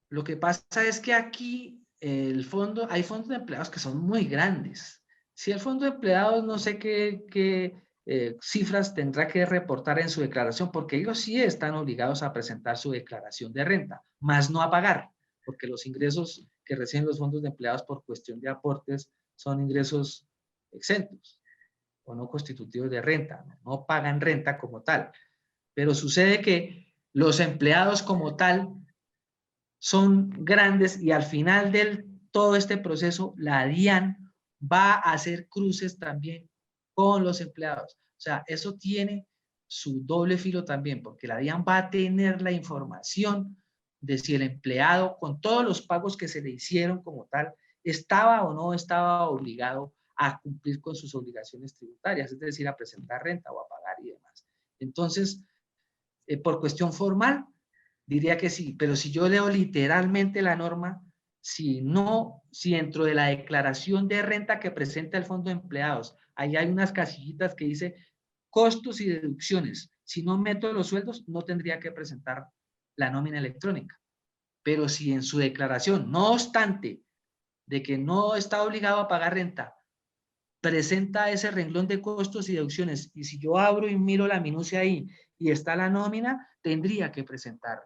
Lo que pasa es que aquí hay fondos de empleados que son muy grandes. Si el fondo de empleados, no sé qué cifras tendrá que reportar en su declaración, porque ellos sí están obligados a presentar su declaración de renta, más no a pagar, porque los ingresos que reciben los fondos de empleados por cuestión de aportes son ingresos exentos o no constitutivos de renta, no pagan renta como tal. Pero sucede que los empleados como tal son grandes y al final de todo este proceso, la DIAN va a hacer cruces también con los empleados. O sea, eso tiene su doble filo también, porque la DIAN va a tener la información de si el empleado, con todos los pagos que se le hicieron como tal, estaba o no estaba obligado a cumplir con sus obligaciones tributarias, es decir, a presentar renta o a pagar y demás. Entonces, por cuestión formal, diría que sí, pero si yo leo literalmente la norma, si dentro de la declaración de renta que presenta el Fondo de Empleados, ahí hay unas casillitas que dice costos y deducciones. Si no meto los sueldos, no tendría que presentar la nómina electrónica. Pero si en su declaración, no obstante de que no está obligado a pagar renta, presenta ese renglón de costos y deducciones, y si yo abro y miro la minucia ahí y está la nómina, tendría que presentar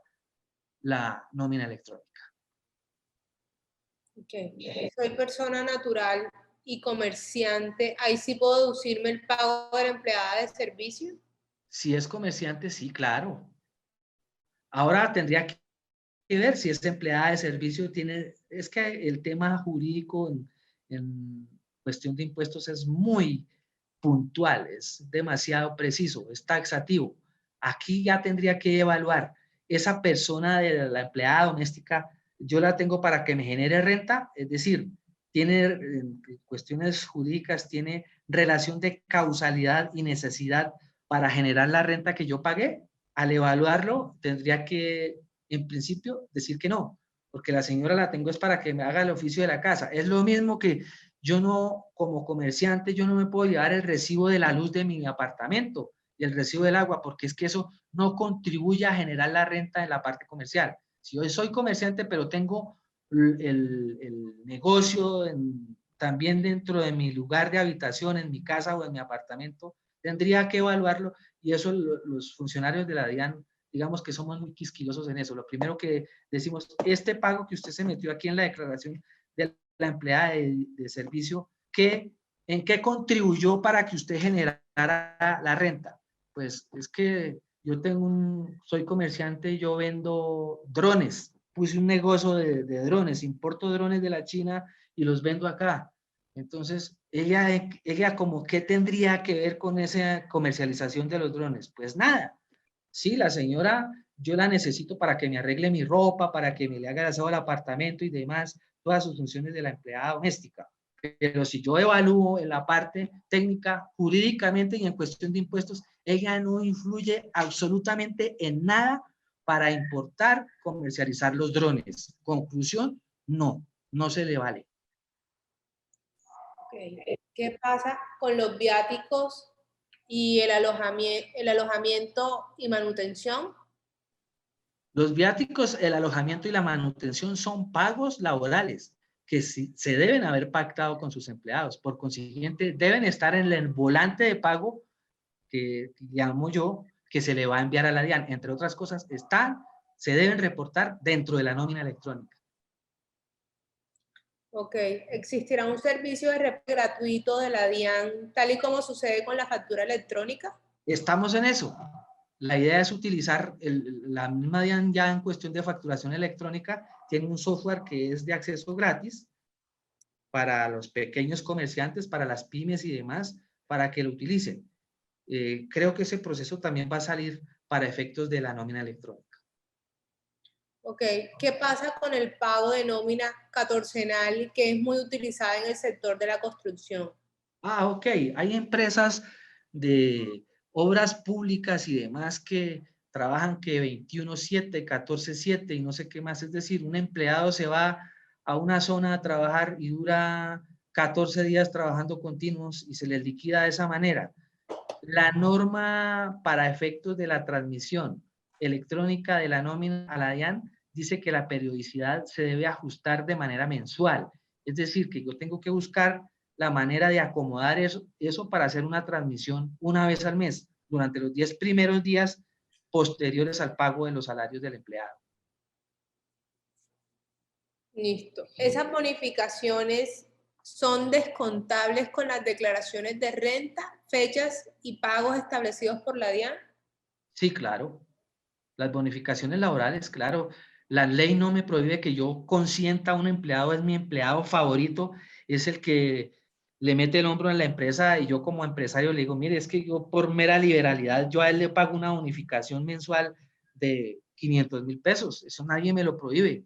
la nómina electrónica. Okay. Soy persona natural y comerciante, ¿ahí sí puedo deducirme el pago de la empleada de servicio? Si es comerciante, sí, claro. Ahora tendría que ver si es empleada de servicio, es que el tema jurídico en cuestión de impuestos es muy puntual, es demasiado preciso, es taxativo. Aquí ya tendría que evaluar esa persona de la empleada doméstica, yo la tengo para que me genere renta, es decir, tiene cuestiones jurídicas, tiene relación de causalidad y necesidad para generar la renta que yo pagué. Al evaluarlo, tendría que, en principio, decir que no, porque la señora la tengo es para que me haga el oficio de la casa. Es lo mismo que yo no, como comerciante, yo no me puedo llevar el recibo de la luz de mi apartamento y el recibo del agua, porque es que eso no contribuye a generar la renta en la parte comercial. Si yo soy comerciante, pero tengo el negocio también dentro de mi lugar de habitación, en mi casa o en mi apartamento, tendría que evaluarlo y eso los funcionarios de la DIAN, digamos que somos muy quisquillosos en eso. Lo primero que decimos, este pago que usted se metió aquí en la declaración de la empleada de servicio, ¿en qué contribuyó para que usted generara la renta? Pues es que yo soy comerciante y yo vendo drones, puse un negocio de drones, importo drones de la China y los vendo acá. Entonces, ella como, ¿qué tendría que ver con esa comercialización de los drones? Pues nada. Sí, la señora, yo la necesito para que me arregle mi ropa, para que me le haga el aseo al apartamento y demás, todas sus funciones de la empleada doméstica. Pero si yo evalúo en la parte técnica, jurídicamente y en cuestión de impuestos, ella no influye absolutamente en nada para importar, comercializar los drones. Conclusión, no se le vale. Okay. ¿Qué pasa con los viáticos y el alojamiento y manutención? Los viáticos, el alojamiento y la manutención son pagos laborales que se deben haber pactado con sus empleados. Por consiguiente, deben estar en el volante de pago que llamo yo, que se le va a enviar a la DIAN. Entre otras cosas, se deben reportar dentro de la nómina electrónica. Ok, ¿existirá un servicio de reporte gratuito de la DIAN, tal y como sucede con la factura electrónica? Estamos en eso. La idea es utilizar la misma DIAN ya en cuestión de facturación electrónica, tiene un software que es de acceso gratis para los pequeños comerciantes, para las pymes y demás, para que lo utilicen. Creo que ese proceso también va a salir para efectos de la nómina electrónica. Ok, ¿qué pasa con el pago de nómina catorcenal que es muy utilizada en el sector de la construcción? Ah, ok. Hay empresas de obras públicas y demás que trabajan que 21/7, 14/7 y no sé qué más. Es decir, un empleado se va a una zona a trabajar y dura 14 días trabajando continuos y se les liquida de esa manera. La norma para efectos de la transmisión electrónica de la nómina a la DIAN dice que la periodicidad se debe ajustar de manera mensual. Es decir, que yo tengo que buscar la manera de acomodar eso para hacer una transmisión una vez al mes, durante los 10 primeros días posteriores al pago de los salarios del empleado. Listo. ¿Esas bonificaciones son descontables con las declaraciones de renta, fechas y pagos establecidos por la DIAN? Sí, claro. Las bonificaciones laborales, claro. La ley no me prohíbe que yo consienta a un empleado, es mi empleado favorito, es el que le mete el hombro en la empresa y yo como empresario le digo, mire, es que yo por mera liberalidad, yo a él le pago una bonificación mensual de 500,000 pesos. Eso nadie me lo prohíbe.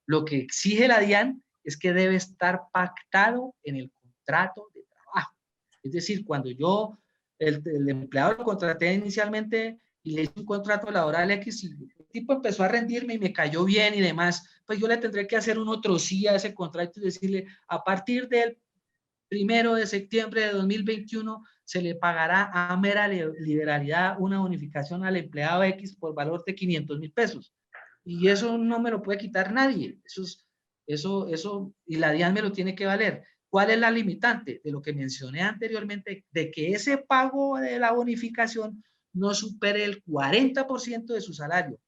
Lo que exige la DIAN es que debe estar pactado en el contrato de trabajo. Es decir, cuando yo, el empleado lo contraté inicialmente y le hice un contrato laboral X y el tipo empezó a rendirme y me cayó bien y demás, pues yo le tendré que hacer un otro sí a ese contrato y decirle, a partir del 1 de septiembre de 2021 se le pagará a mera liberalidad una bonificación al empleado X por valor de 500,000 pesos. Y eso no me lo puede quitar nadie. Eso, y la DIAN me lo tiene que valer. ¿Cuál es la limitante? De lo que mencioné anteriormente, de que ese pago de la bonificación no supere el 40% de su salario,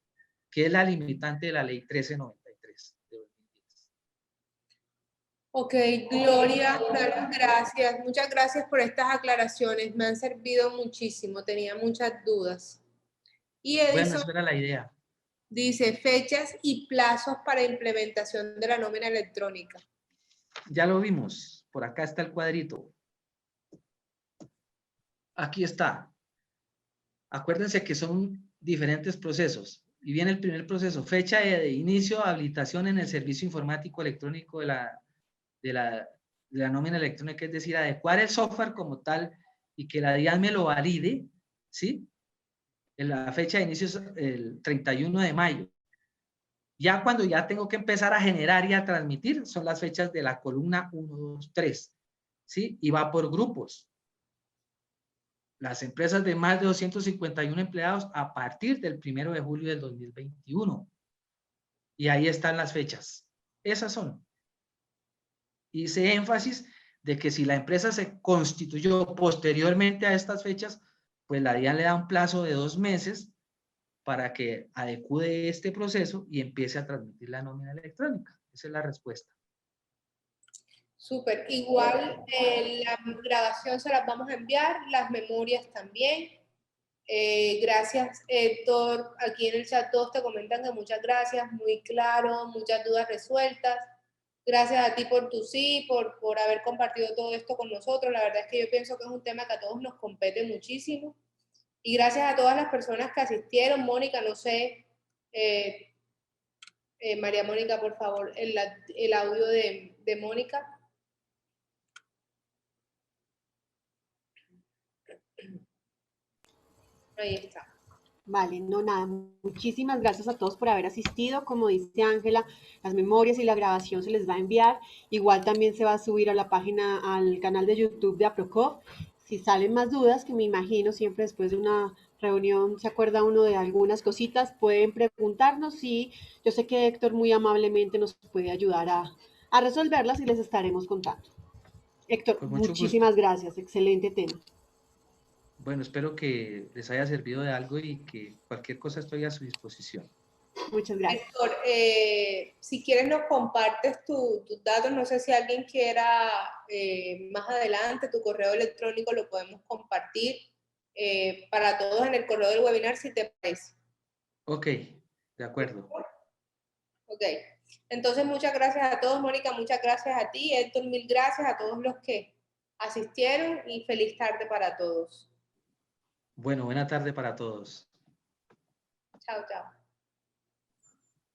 que es la limitante de la ley 1393 de 2010. Ok, Gloria, gracias. Muchas gracias por estas aclaraciones. Me han servido muchísimo. Tenía muchas dudas. Y Bueno, Edison esa era la idea. dice fechas y plazos para implementación de la nómina electrónica. Ya lo vimos. Por acá está el cuadrito. Aquí está. Acuérdense que son diferentes procesos. Y viene el primer proceso, fecha de inicio, habilitación en el servicio informático electrónico de la nómina electrónica, es decir, adecuar el software como tal y que la DIAN me lo valide, ¿sí? La fecha de inicio es el 31 de mayo. Ya cuando ya tengo que empezar a generar y a transmitir, son las fechas de la columna 1, 2, 3, ¿sí? Y va por grupos. Las empresas de más de 251 empleados a partir del 1 de julio del 2021. Y ahí están las fechas. Esas son. Hice énfasis de que si la empresa se constituyó posteriormente a estas fechas, pues la DIAN le da un plazo de 2 meses para que adecue este proceso y empiece a transmitir la nómina electrónica. Esa es la respuesta. Súper. Igual la grabación se las vamos a enviar, las memorias también. Gracias, Héctor. Aquí en el chat todos te comentan que muchas gracias, muy claro, muchas dudas resueltas. Gracias a ti por tu sí, por haber compartido todo esto con nosotros. La verdad es que yo pienso que es un tema que a todos nos compete muchísimo. Y gracias a todas las personas que asistieron. Mónica, no sé, María Mónica, por favor, el audio de Mónica. Ahí está. Vale, no nada, muchísimas gracias a todos por haber asistido. Como dice Ángela, las memorias y la grabación se les va a enviar. Igual también se va a subir a la página, al canal de YouTube de APROCOF. Si salen más dudas, que me imagino siempre después de una reunión se acuerda uno de algunas cositas, pueden preguntarnos y yo sé que Héctor muy amablemente nos puede ayudar a resolverlas y les estaremos contando. Héctor, Con mucho gusto. muchísimas gracias, excelente tema. Bueno, espero que les haya servido de algo y que cualquier cosa estoy a su disposición. Muchas gracias. Héctor, si quieres nos compartes tus datos, no sé si alguien quiera más adelante, tu correo electrónico lo podemos compartir para todos en el correo del webinar, si te parece. Ok, de acuerdo. Ok. Entonces, muchas gracias a todos, Mónica, muchas gracias a ti, Héctor, mil gracias a todos los que asistieron y feliz tarde para todos. Bueno, buena tarde para todos. Chao, chao.